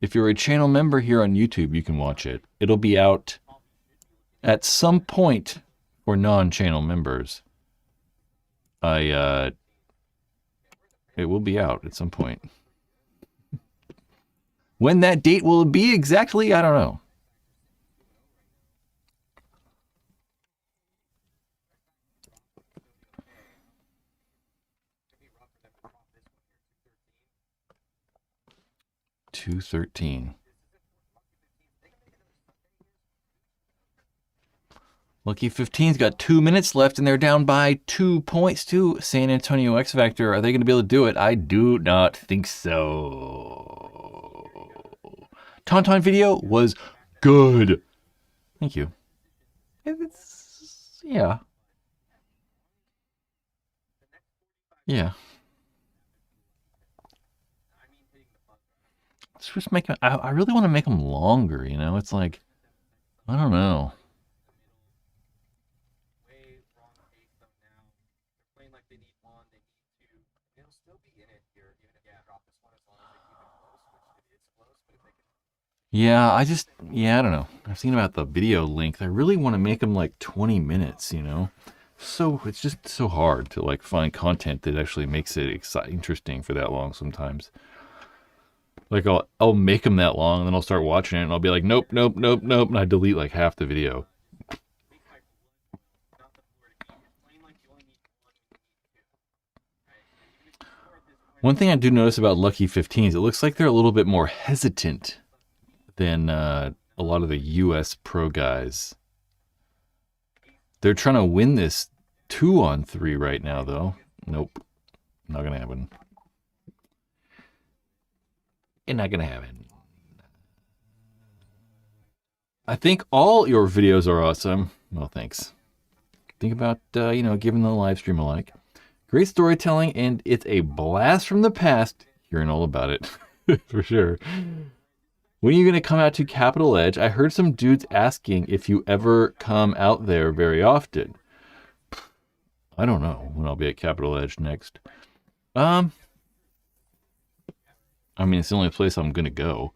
If you're a channel member here on YouTube, you can watch it. It'll be out at some point for non-channel members. It will be out at some point. When that date will be exactly, I don't know. $213. Lucky 15's got 2 minutes left, and they're down by 2 points to San Antonio X Factor. Are they going to be able to do it? I do not think so. Tauntaun video was good. Thank you. Yeah. Yeah. Let's just make them, I really want to make them longer, you know? It's like, I don't know. Yeah, I don't know. I was thinking about the video length. I really want to make them like 20 minutes, you know? So it's just so hard to like find content that actually makes it interesting for that long sometimes. Like I'll make them that long and then I'll start watching it and I'll be like, nope, nope, nope, nope. And I delete like half the video. One thing I do notice about Lucky 15s, it looks like they're a little bit more hesitant than a lot of the US pro guys. They're trying to win this 2-on-3 right now, though. Nope. Not going to happen. It's not going to happen. I think all your videos are awesome. Well, thanks. Think about, giving the live stream a like. Great storytelling, and it's a blast from the past hearing all about it. For sure. When are you going to come out to Capital Edge? I heard some dudes asking if you ever come out there very often. I don't know when I'll be at Capital Edge next. I mean, it's the only place I'm going to go.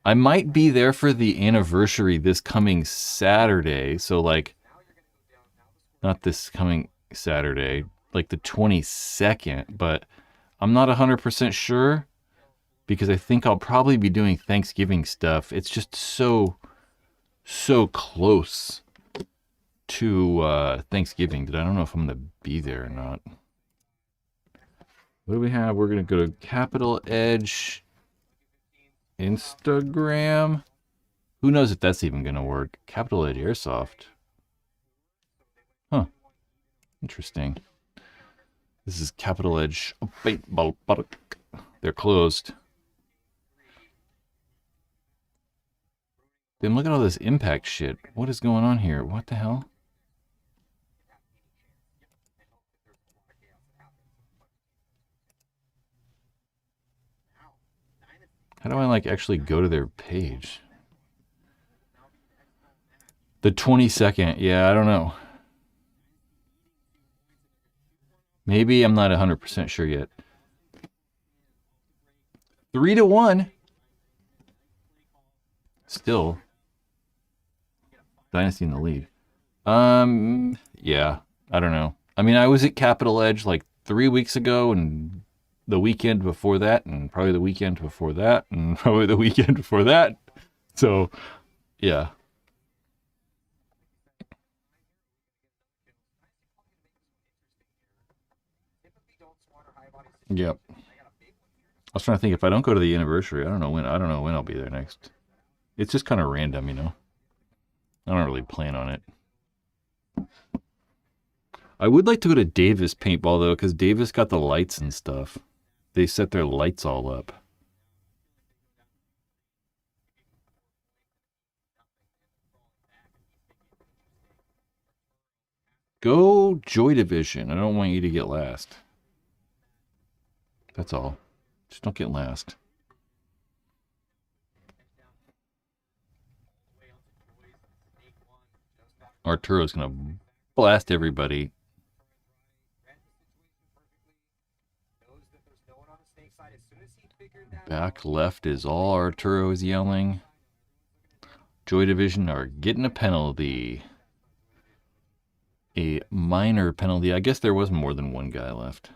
I might be there for the anniversary this coming Saturday. So, like, not this coming Saturday, like the 22nd. But I'm not 100% sure because I think I'll probably be doing Thanksgiving stuff. It's just so close to Thanksgiving that I don't know if I'm going to be there or not. What do we have? We're going to go to Capital Edge Instagram. Who knows if that's even going to work? Capital Edge Airsoft. Huh. Interesting. This is Capital Edge Paintball Park. They're closed. Then look at all this impact shit. What is going on here? What the hell? How do I like actually go to their page? The 22nd. Yeah, I don't know. Maybe, I'm not 100% sure yet. 3-1. Still, Dynasty in the lead. Yeah, I don't know. I mean, I was at Capital Edge like 3 weeks ago, and the weekend before that, and probably the weekend before that, and probably the weekend before that. So, yeah. Yep. I was trying to think, if I don't go to the anniversary, I don't know when I'll be there next. It's just kind of random, you know. I don't really plan on it. I would like to go to Davis Paintball though, because Davis got the lights and stuff. They set their lights all up. Go Joy Division. I don't want you to get last. That's all. Just don't get last. Arturo's gonna blast everybody. Back left is all Arturo is yelling. Joy Division are getting a penalty. A minor penalty. I guess there was more than one guy left.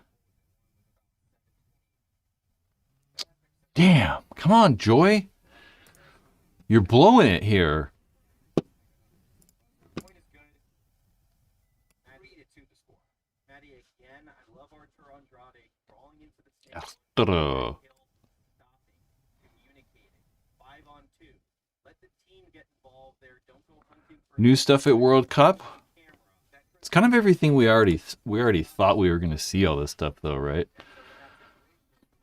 Damn. Come on, Joy. You're blowing it here. Arturo. New stuff at World Cup? It's kind of everything we already thought we were going to see all this stuff though, right?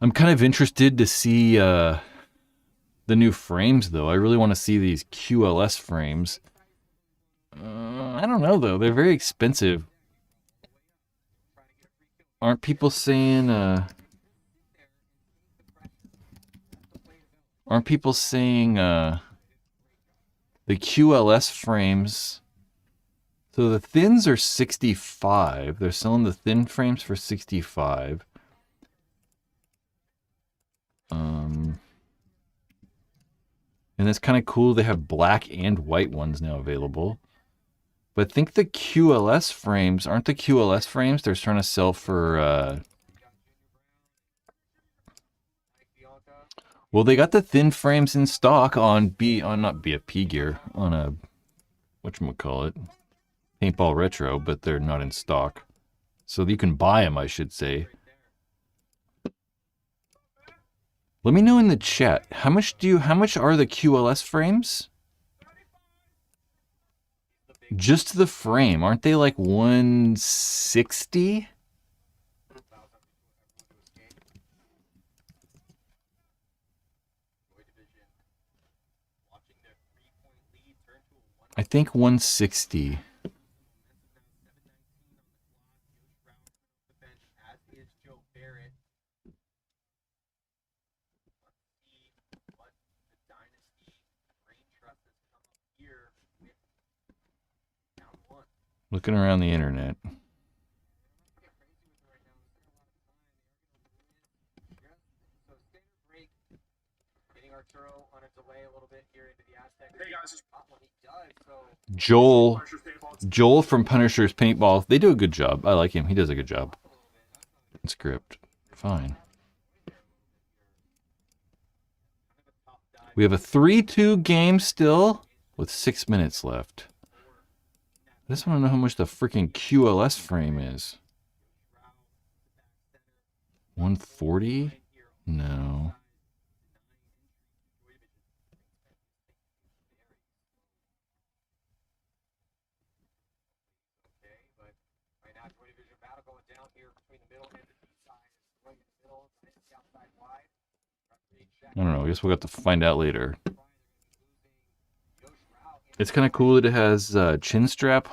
I'm kind of interested to see the new frames though. I really want to see these QLS frames. I don't know though. They're very expensive. Aren't people saying the QLS frames? So the thins are 65. They're selling the thin frames for 65. And it's kind of cool. They have black and white ones now available. But I think the QLS frames, aren't the QLS frames they're trying to sell for, well, they got the thin frames in stock on not BFP gear, on a, whatchamacallit, Paintball Retro, but they're not in stock. So you can buy them, I should say. Let me know in the chat, how much are the QLS frames? Just the frame, aren't they like 160? I think 160. Looking around the internet. Joel from Punisher's Paintball. They do a good job. I like him. He does a good job. Script. Fine. We have a 3-2 game still with 6 minutes left. I just want to know how much the freaking QLS frame is. 140? No. I don't know. I guess we'll have to find out later. It's kind of cool that it has chin strap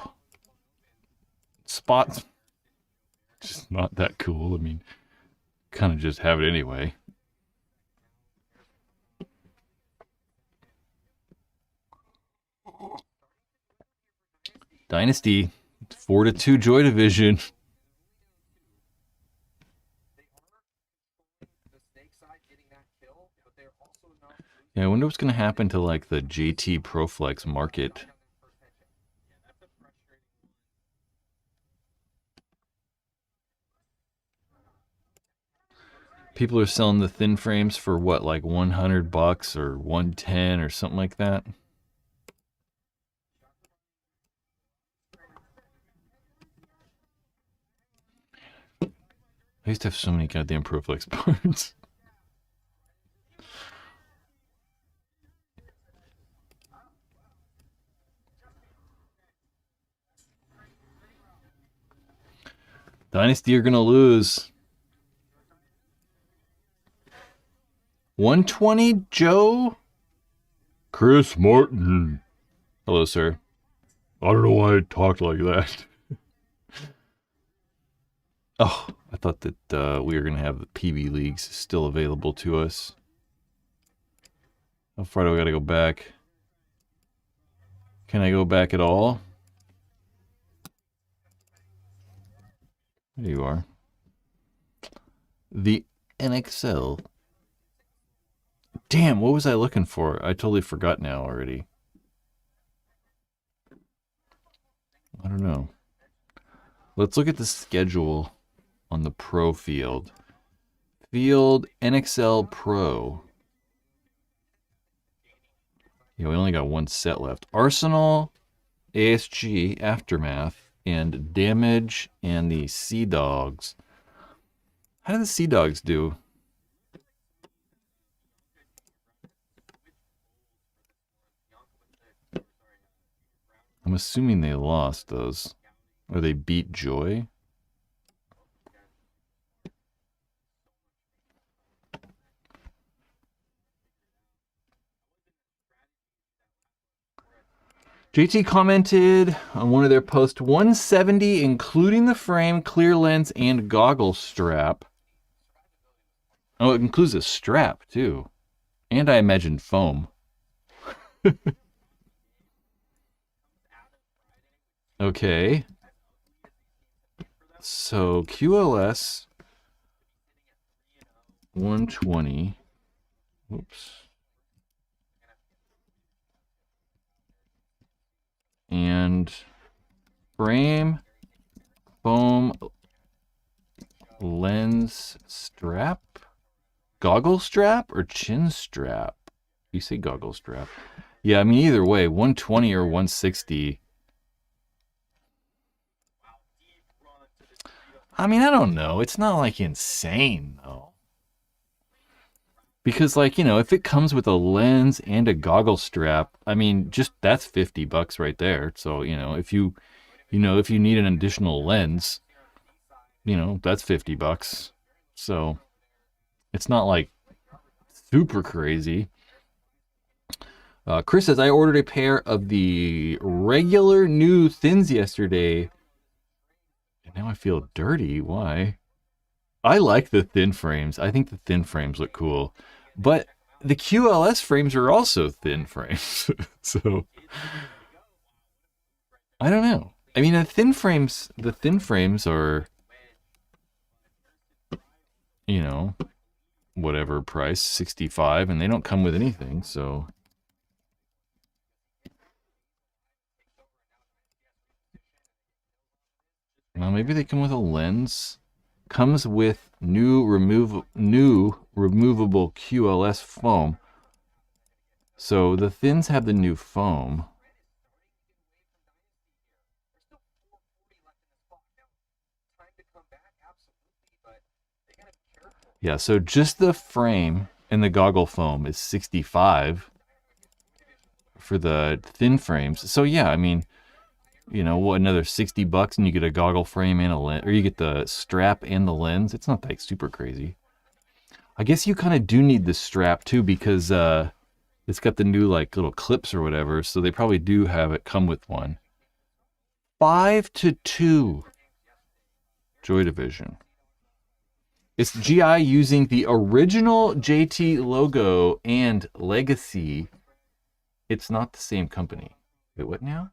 spots. Just not that cool. I mean, kind of just have it anyway. Dynasty, 4-2 Joy Division. side getting that kill, but they're also not losing Yeah, I wonder what's gonna happen to like the JT Proflex market. right on that first headshot. Yeah, that's a frustrating one. People are selling the thin frames for what, like $100 or 110 or something like that. I used to have so many goddamn Proflex parts. Dynasty are gonna lose. 120 Joe? Chris Martin. Hello, sir. I don't know why I talked like that. Oh, I thought that we were going to have the PB leagues still available to us. How far do I got to go back? Can I go back at all? There you are. The NXL. Damn, what was I looking for? I totally forgot now already. I don't know. Let's look at the schedule on the Pro field. Field NXL Pro. Yeah, we only got one set left. Arsenal, ASG, Aftermath, and Damage, and the Sea Dogs. How did the Sea Dogs do? I'm assuming they lost those. Or they beat Joy. JT commented on one of their posts, 170 including the frame, clear lens, and goggle strap. Oh, it includes a strap too. And I imagine foam. Okay. So QLS 120. Oops. And frame, foam, lens strap, goggle strap, or chin strap? You say goggle strap. Yeah, I mean, either way, 120 or 160. I mean, I don't know. It's not like insane, though. Because, like, you know, if it comes with a lens and a goggle strap, I mean, just that's $50 right there. So, you know, if you need an additional lens, you know, that's $50. So it's not like super crazy. Chris says, I ordered a pair of the regular new thins yesterday, and now I feel dirty. Why? I like the thin frames. I think the thin frames look cool. But the QLS frames are also thin frames. So I don't know. I mean, the thin frames are, you know, whatever price, 65, and they don't come with anything, so well, maybe they come with a lens. Comes with new removable QLS foam. So the thins have the new foam. Yeah, so just the frame and the goggle foam is 65 for the thin frames. So yeah, I mean, you know, what, another $60 and you get a goggle frame and a lens, or you get the strap and the lens. It's not that super crazy. I guess you kind of do need the strap too, because it's got the new like little clips or whatever, so they probably do have it come with one. 5-2 Joy Division. It's GI using the original JT logo and legacy. It's not the same company. Wait, what now?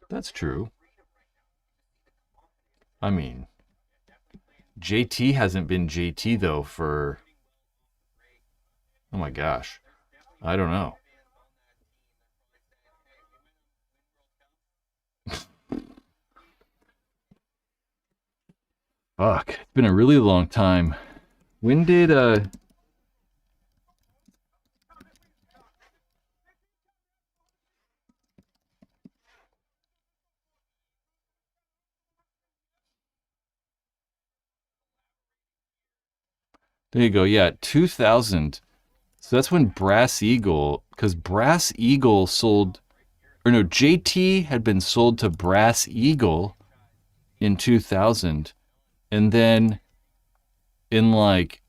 That's true. I mean, JT hasn't been JT though for, oh my gosh, I don't know. Fuck, it's been a really long time. When did there you go. Yeah, 2000. So that's when Brass Eagle, because Brass Eagle sold, or no, JT had been sold to Brass Eagle in 2000. And then in like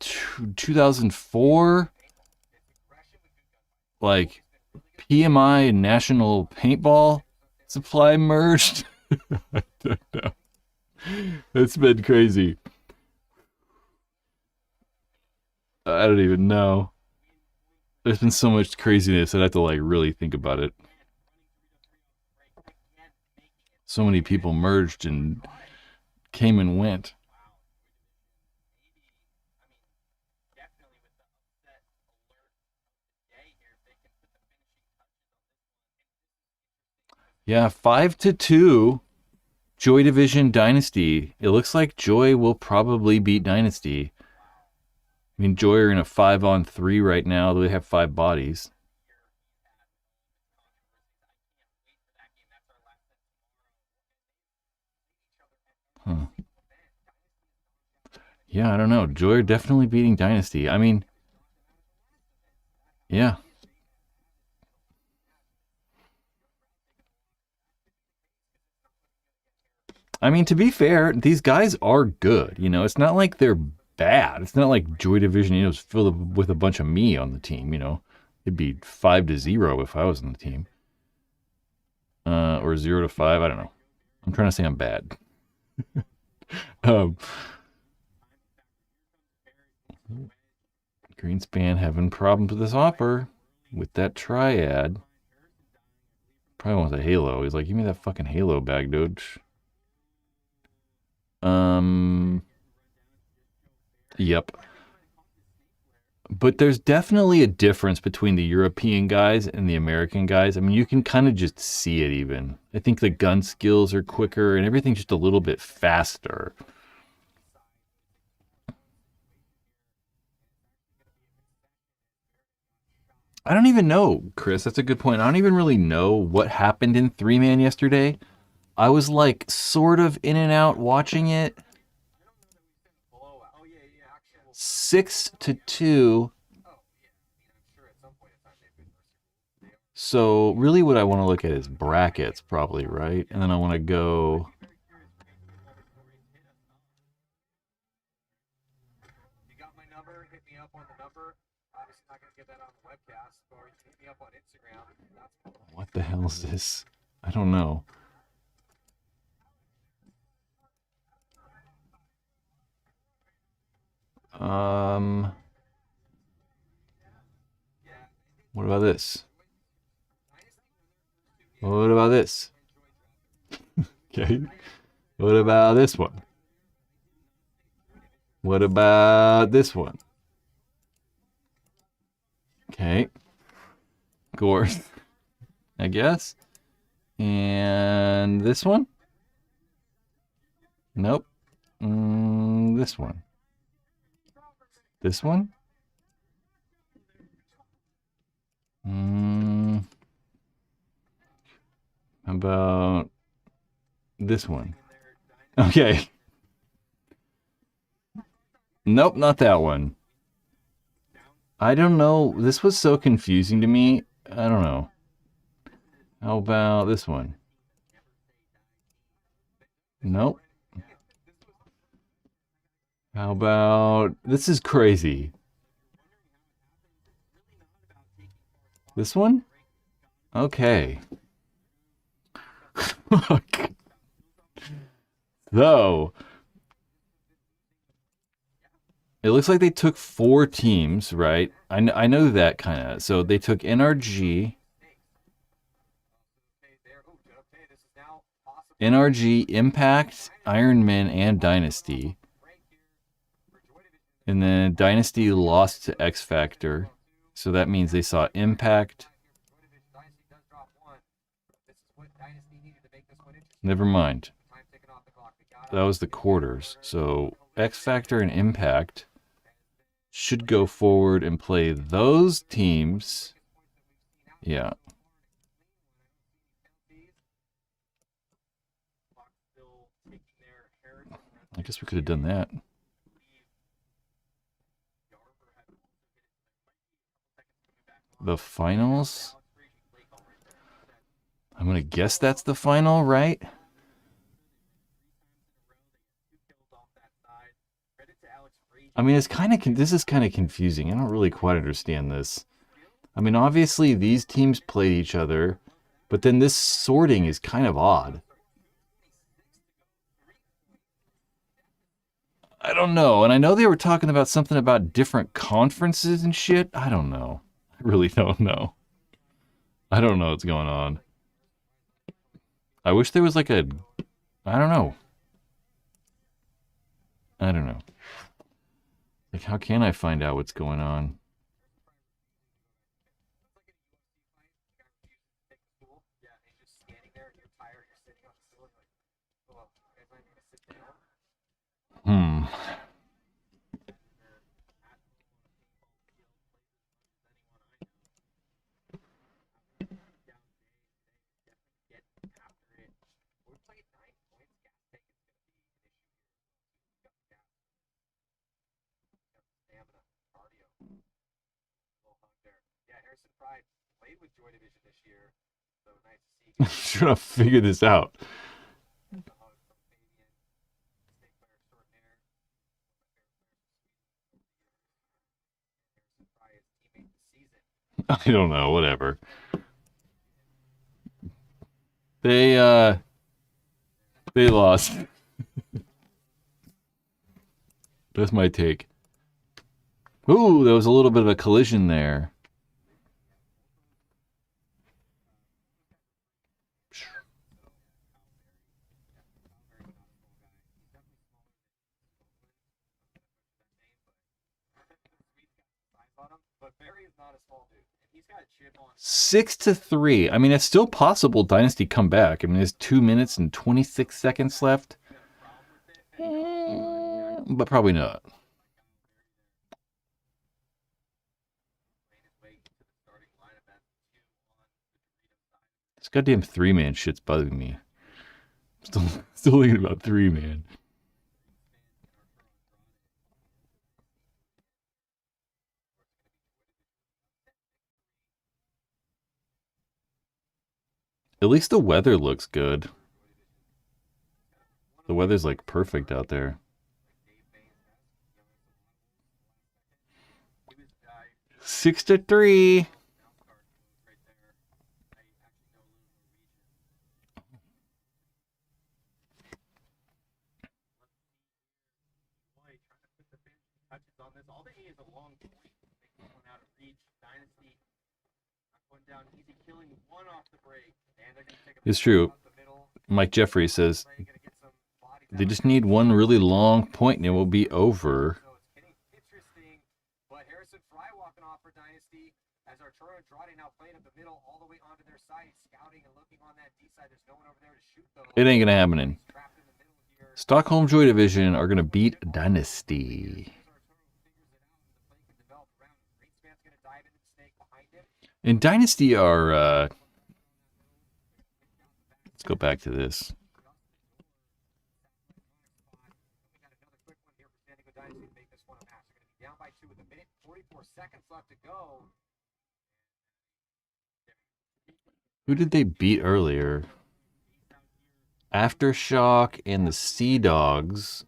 2004, like PMI and National Paintball Supply merged. I don't know. It's been crazy. I don't even know. There's been so much craziness. I'd have to like really think about it. So many people merged and came and went. Yeah, 5-2. Joy Division Dynasty. It looks like Joy will probably beat Dynasty. I mean, Joy are in a 5-on-3 right now. They have 5 bodies. Huh. Yeah, I don't know. Joy are definitely beating Dynasty. I mean, yeah. I mean, to be fair, these guys are good. You know, it's not like they're bad. It's not like Joy Division, is filled with a bunch of me on the team. It'd be 5-0 if I was on the team, or 0-5. I don't know. I'm trying to say I'm bad. um, Greenspan having problems with this offer with that triad. Probably wants a Halo. He's like, give me that fucking Halo bag, dude. Yep. But there's definitely a difference between the European guys and the American guys. I mean, you can kind of just see it even. I think the gun skills are quicker and everything's just a little bit faster. I don't even know, Chris. That's a good point. I don't even really know what happened in 3-man yesterday. I was like sort of in and out watching it. 6-2. So really what I want to look at is brackets probably, right? And then I want to go... You got my number, hit me up on the number. Obviously not going to get that on the webcast, or you can hit me up on Instagram. What the hell is this? I don't know. What about this? What about this? Okay. What about this one? What about this one? Okay. Gorth, I guess. And this one? Nope. This one. This one? How about this one? Okay. Nope, not that one. I don't know. This was so confusing to me. I don't know. How about this one? Nope. How about... This is crazy. This one? Okay. So, it looks like they took 4 teams, right? I know that kind of. So they took NRG. NRG, Impact, Iron Man, and Dynasty. And then Dynasty lost to X Factor. So that means they saw Impact. Never mind. That was the quarters. So X Factor and Impact should go forward and play those teams. Yeah. I guess we could have done that. The finals? I'm going to guess that's the final, right? I mean, it's kind of this is kind of confusing. I don't really quite understand this. I mean, obviously these teams played each other, but then this sorting is kind of odd. I don't know. And I know they were talking about something about different conferences and shit. I don't know. I really don't know. I don't know what's going on. I wish there was like a... I don't know. I don't know. Like, how can I find out what's going on? Hmm. I'm trying to figure this out. I don't know, whatever. They lost. That's my take. Ooh, there was a little bit of a collision there. But Barry is not a small dude. And he's got a chip on. 6-3. I mean, it's still possible Dynasty come back. I mean, there's 2 minutes and 26 seconds left. But probably not. This goddamn 3-man shit's bugging me. Still thinking about 3-man. At least the weather looks good. The weather's like perfect out there. 6-3. All they need is a long point. Make this one out of reach. Dynasty going down easy, killing one off the break. And they're going to take It's true. Mike Jeffrey says they just need one really long point and it will be over. So it's getting interesting. But Harrison Fry walking off for Dynasty as Arturo Andrade now playing up the middle all the way onto their side, scouting and looking on that D side. There's no one over there to shoot though. It ain't gonna happen. Stockholm Joy Division are gonna beat Dynasty. And Dynasty are, let's go back to this. Who did they beat earlier? Aftershock and the Sea Dogs.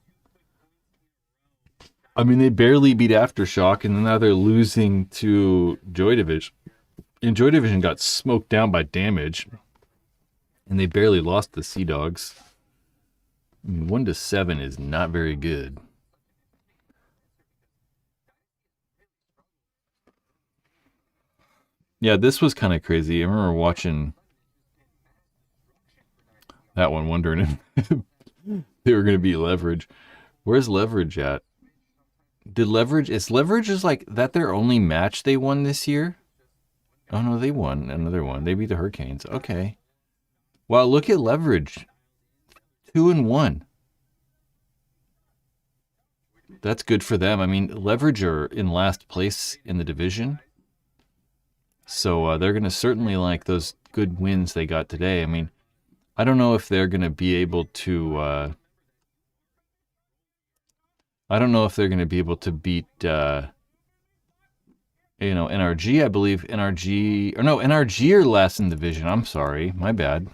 I mean, they barely beat Aftershock, and now they're losing to Joy Division. And Joy Division got smoked down by damage, and they barely lost the Sea Dogs. I mean, 1-7 is not very good. Yeah, this was kind of crazy. I remember watching that one wondering if they were going to be Leverage. Where's Leverage at? Did Leverage... Is Leverage is like that their only match they won this year? Oh, no, they won another one. They beat the Hurricanes. Okay. Wow, look at Leverage. 2-1. That's good for them. I mean, Leverage are in last place in the division. So they're going to certainly like those good wins they got today. I mean, I don't know if they're going to be able to... I don't know if they're going to be able to beat... NRG, I believe NRG... Or no, NRG are last in the division. I'm sorry. My bad.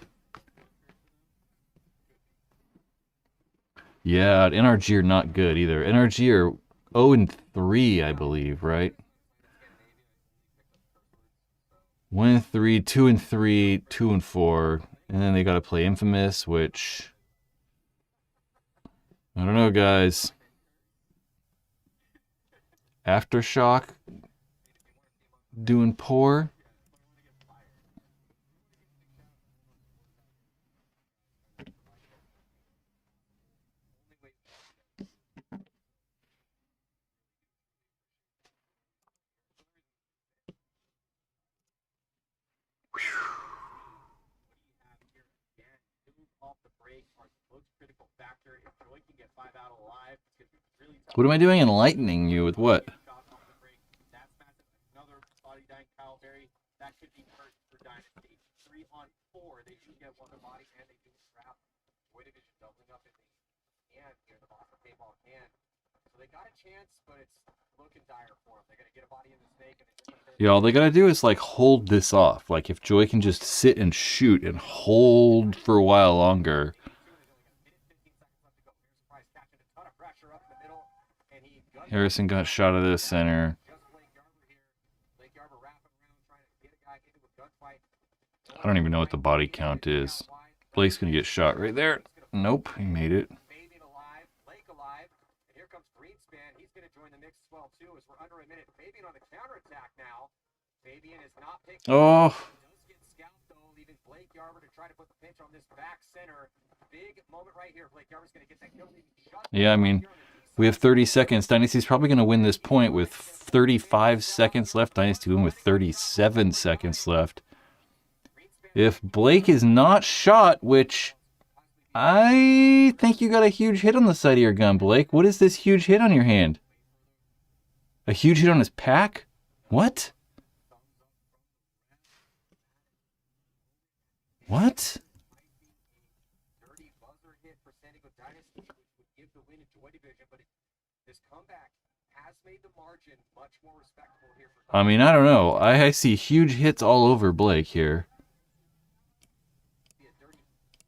Yeah, NRG are not good either. NRG are 0-3, I believe, right? 1-3, 2-3, 2-4, and then they got to play Infamous, which I don't know, guys. Aftershock doing poor. What am I doing? Enlightening you with what? That could be hurt for Dynasty. 3-on-4, they should get one of the body and they do a trap. Joy Division doubling up in the can here, the Boston Paintball can. So they got a chance, but it's looking dire for them. They're going to get a body in the snake. And yeah, all they got to do is like hold this off. Like if Joy can just sit and shoot and hold for a while longer. Harrison got shot out of the center. I don't even know what the body count is. Blake's going to get shot right there. Nope, he made it. Here comes Greenspan. He's going to join the mix as well, too, as we're under a minute. Fabian on the counterattack now. Fabian is not picking Oh. Does get scalped, though, leaving Blake Yarber to try to put the pinch on this back center. Big moment right here. Blake Yarber's going to get that kill. Yeah, I mean, we have 30 seconds. Dynasty's probably going to win this point with 35 seconds left. Dynasty win with 37 seconds left. If Blake is not shot, which I think you got a huge hit on the side of your gun, Blake. What is this huge hit on your hand? A huge hit on his pack? What? What? I mean, I don't know. I see huge hits all over Blake here.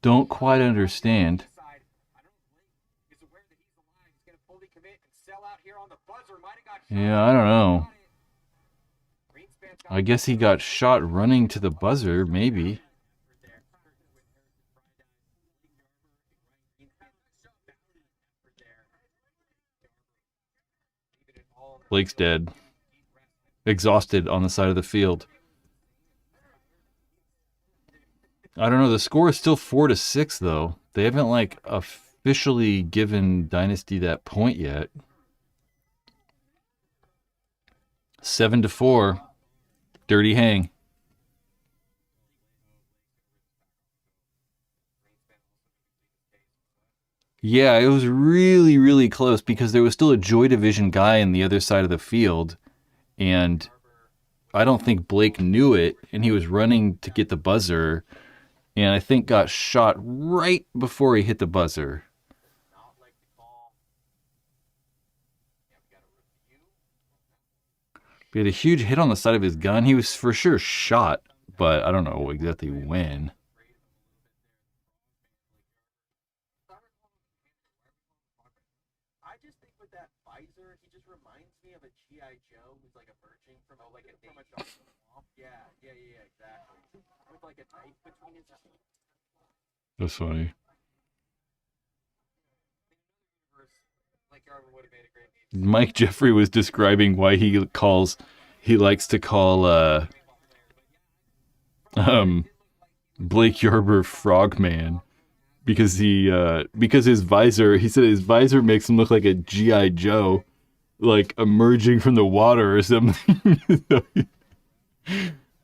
Don't quite understand. Yeah, I don't know. I guess he got shot running to the buzzer, maybe. Blake's dead. Exhausted on the side of the field. I don't know. The score is still 4-6, though. They haven't, like, officially given Dynasty that point yet. 7-4. Dirty hang. Yeah, it was really, really close because there was still a Joy Division guy on the other side of the field. And I don't think Blake knew it. And he was running to get the buzzer. And I think got shot right before he hit the buzzer. He had a huge hit on the side of his gun. He was for sure shot, but I don't know exactly when. I just think with that visor, he just reminds me of a G.I. Joe who's like emerging from a Yeah, exactly. With like a knife between his teeth. That's funny. Mike Jeffrey was describing why he likes to call Blake Yarber Frogman. because because his visor, he said his visor makes him look like a GI Joe, like emerging from the water or something.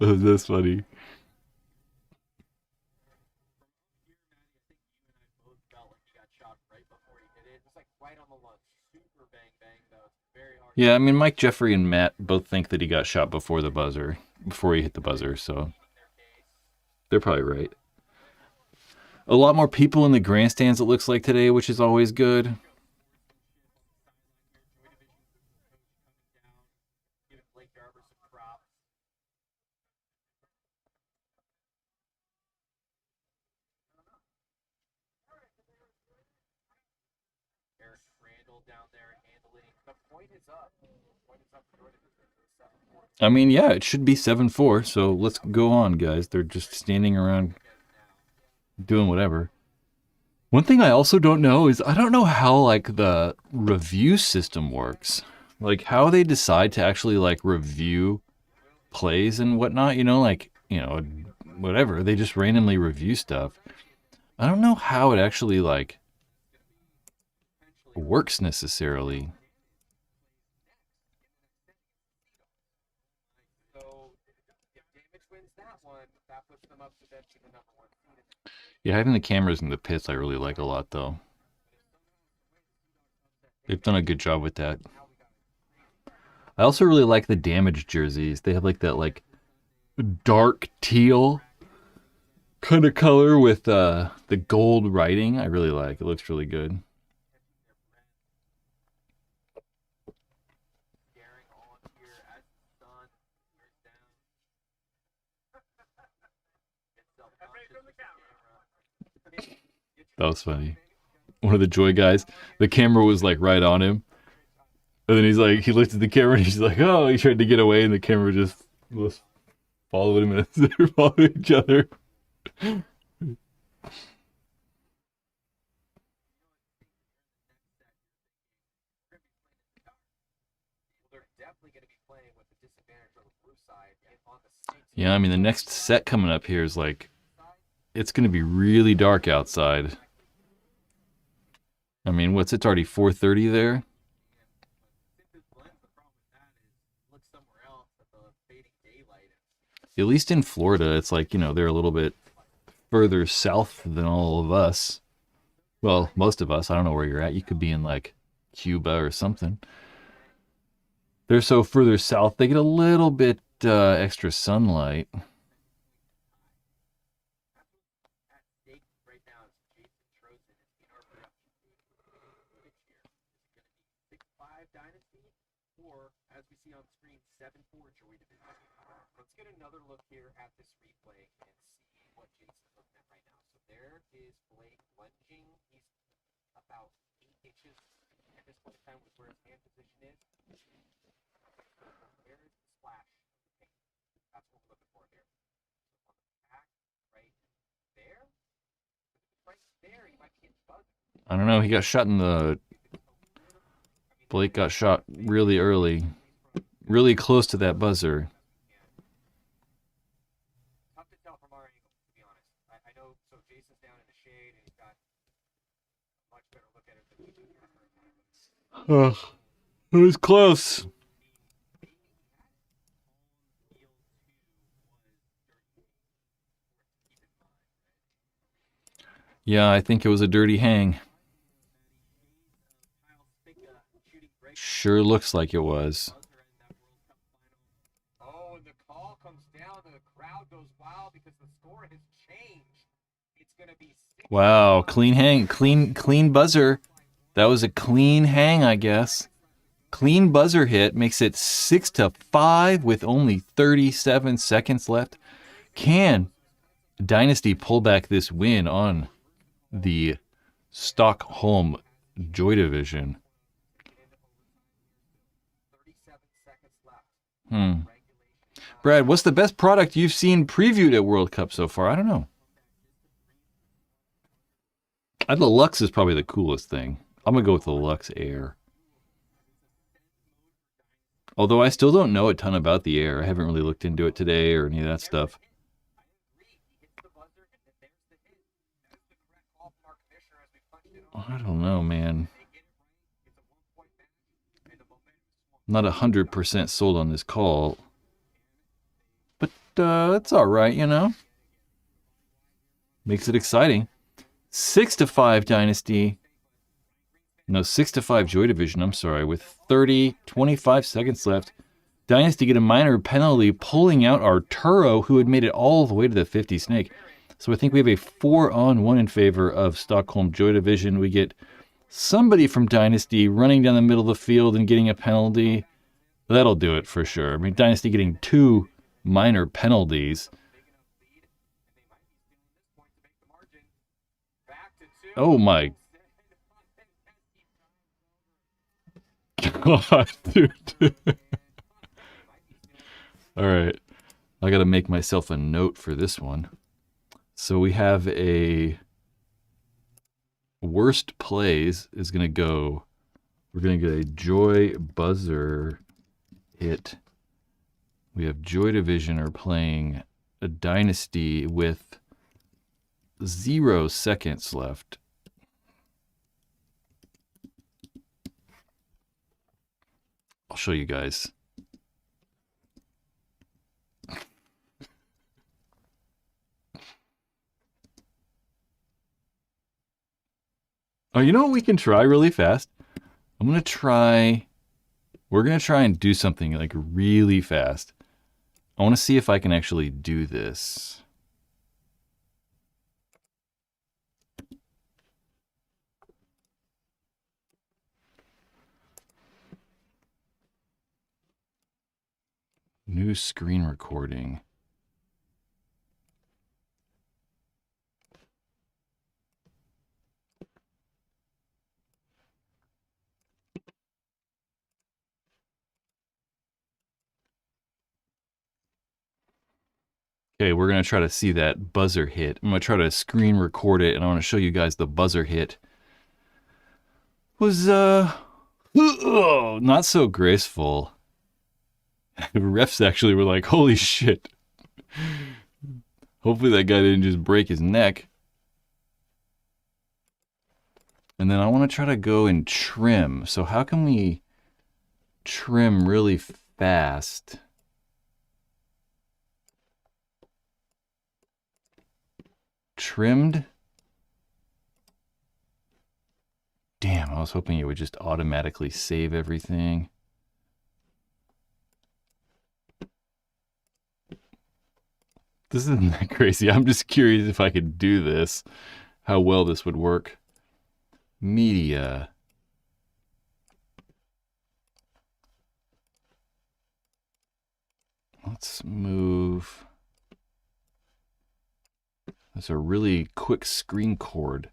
Oh, that's funny. Both felt like he got shot right before he hit it. It was like right on the lunge. Super bang bang though. It's very hard. Yeah, I mean, Mike Jeffrey and Matt both think that he got shot before the buzzer, before he hit the buzzer, so they're probably right. A lot more people in the grandstands, it looks like today, which is always good. Giving Blake Garber some props. Eric Randall down there handling. The point is up. The point is up for Jordan. I mean, yeah, it should be 7-4, so let's go on, guys. They're just standing around doing whatever. One thing I also don't know is I don't know how like the review system works. Like how they decide to actually like review plays and whatnot, like, whatever. They just randomly review stuff. I don't know how it actually like works necessarily. Yeah, having the cameras in the pits I really like a lot though. They've done a good job with that. I also really like the damaged jerseys. They have like that like dark teal kind of color with the gold writing. I really like. It looks really good. That was funny. One of the Joy guys, the camera was like right on him. And then he looked at the camera and he's like, oh, he tried to get away and the camera just was following him and they're following each other. Yeah, I mean, the next set coming up here is like, it's going to be really dark outside. I mean, it's already 4:30 there? At least in Florida, it's like, they're a little bit further south than all of us. Well, most of us. I don't know where you're at. You could be in like Cuba or something. They're so further south, they get a little bit extra sunlight. As we see on screen, 7-4 Joy Division. Let's get another look here at this replay and see what Jason's looking at right now. So there is Blake lunging. He's about 8 inches at this point in time with where his hand position is. Where is the splash of the paint? That's what we're looking for here. So on the back, right there. Right there, he might be getting buzzed. I don't know. He got shot in the... Blake got shot really early. Really close to that buzzer. Tough to tell from our angle, to be honest. I know, so Jason's down in the shade, and he's got a much better look at it than we do. It was close. Yeah, I think it was a dirty hang. Sure looks like it was. Oh, and the call comes down, and the crowd goes wild because the score has changed. It's going to be... Wow, clean hang, clean buzzer. That was a clean hang, I guess. Clean buzzer hit makes it 6-5 with only 37 seconds left. Can Dynasty pull back this win on the Stockholm Joy Division? Brad, what's the best product you've seen previewed at World Cup so far? I don't know. The Lux is probably the coolest thing. I'm going to go with the Lux Air. Although I still don't know a ton about the Air. I haven't really looked into it today or any of that stuff. I don't know, man. They get it right. It's a 1-point match, and the momentum I'm not 100% sold on this call. But it's all right, you know. Makes it exciting. 6-5 Dynasty. No, 6-5 Joy Division, I'm sorry. With 25 seconds left. Dynasty get a minor penalty, pulling out Arturo, who had made it all the way to the 50 snake. So I think we have a 4-on-1 in favor of Stockholm Joy Division. We get somebody from Dynasty running down the middle of the field and getting a penalty. That'll do it for sure. I mean, Dynasty getting 2 minor penalties. Oh my God, dude. All right. I got to make myself a note for this one. So we have a worst plays is going to go. We're going to get a Joy buzzer hit. We have Joy Division are playing a Dynasty with 0 seconds left. I'll show you guys. Oh, you know what we can try really fast? We're going to try and do something like really fast. I want to see if I can actually do this. New screen recording. Okay, we're going to try to see that buzzer hit. I'm going to try to screen record it, and I want to show you guys the buzzer hit. Was, not so graceful. The refs actually were like, holy shit. Hopefully that guy didn't just break his neck. And then I want to try to go and trim. So how can we trim really fast? Trimmed? Damn, I was hoping it would just automatically save everything. This isn't that crazy. I'm just curious if I could do this, how well this would work. Media. Let's move. That's a really quick screen cord.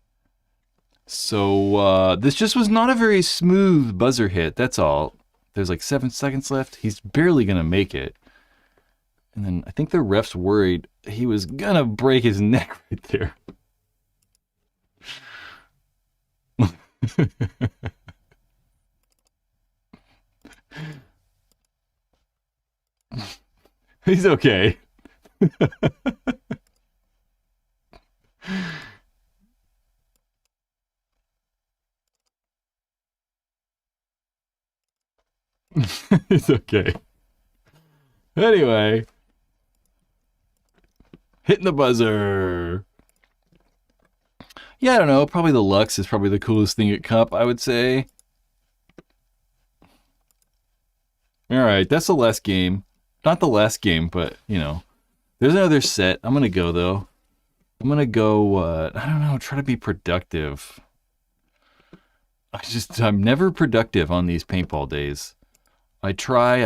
So this just was not a very smooth buzzer hit. That's all. There's like 7 seconds left. He's barely going to make it. And then I think the ref's worried he was going to break his neck right there. He's okay. It's okay. Anyway, hitting the buzzer. Yeah, I don't know. Probably the Lux is probably the coolest thing at Cup, I would say. All right, that's the last game. Not the last game, but, you know. There's another set. I'm going to go, though. I'm going to go, I don't know, try to be productive. I'm never productive on these paintball days. I try,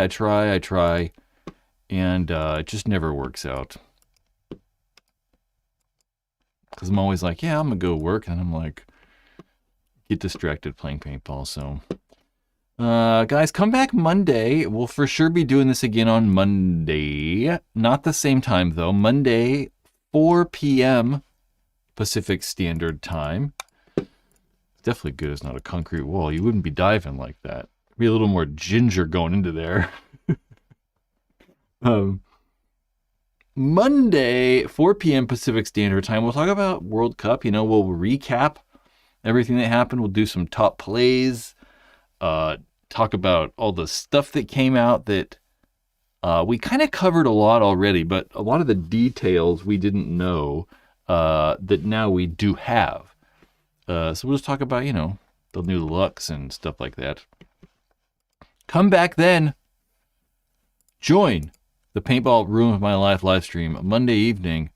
and it just never works out. Because I'm always like, yeah, I'm going to go work, and I'm like, get distracted playing paintball, so... guys, come back Monday. We'll for sure be doing this again on Monday. Not the same time, though. Monday, 4 p.m. Pacific Standard Time. It's definitely good as not a concrete wall. You wouldn't be diving like that. Be a little more ginger going into there. Monday, 4 p.m. Pacific Standard Time. We'll talk about World Cup. You know, we'll recap everything that happened. We'll do some top plays, talk about all the stuff that came out that we kind of covered a lot already, but a lot of the details we didn't know that now we do have. So we'll just talk about, you know, the new looks and stuff like that. Come back then. Join the Paintball Room of My Life live stream Monday evening.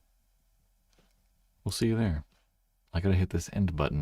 We'll see you there. I gotta hit this end button.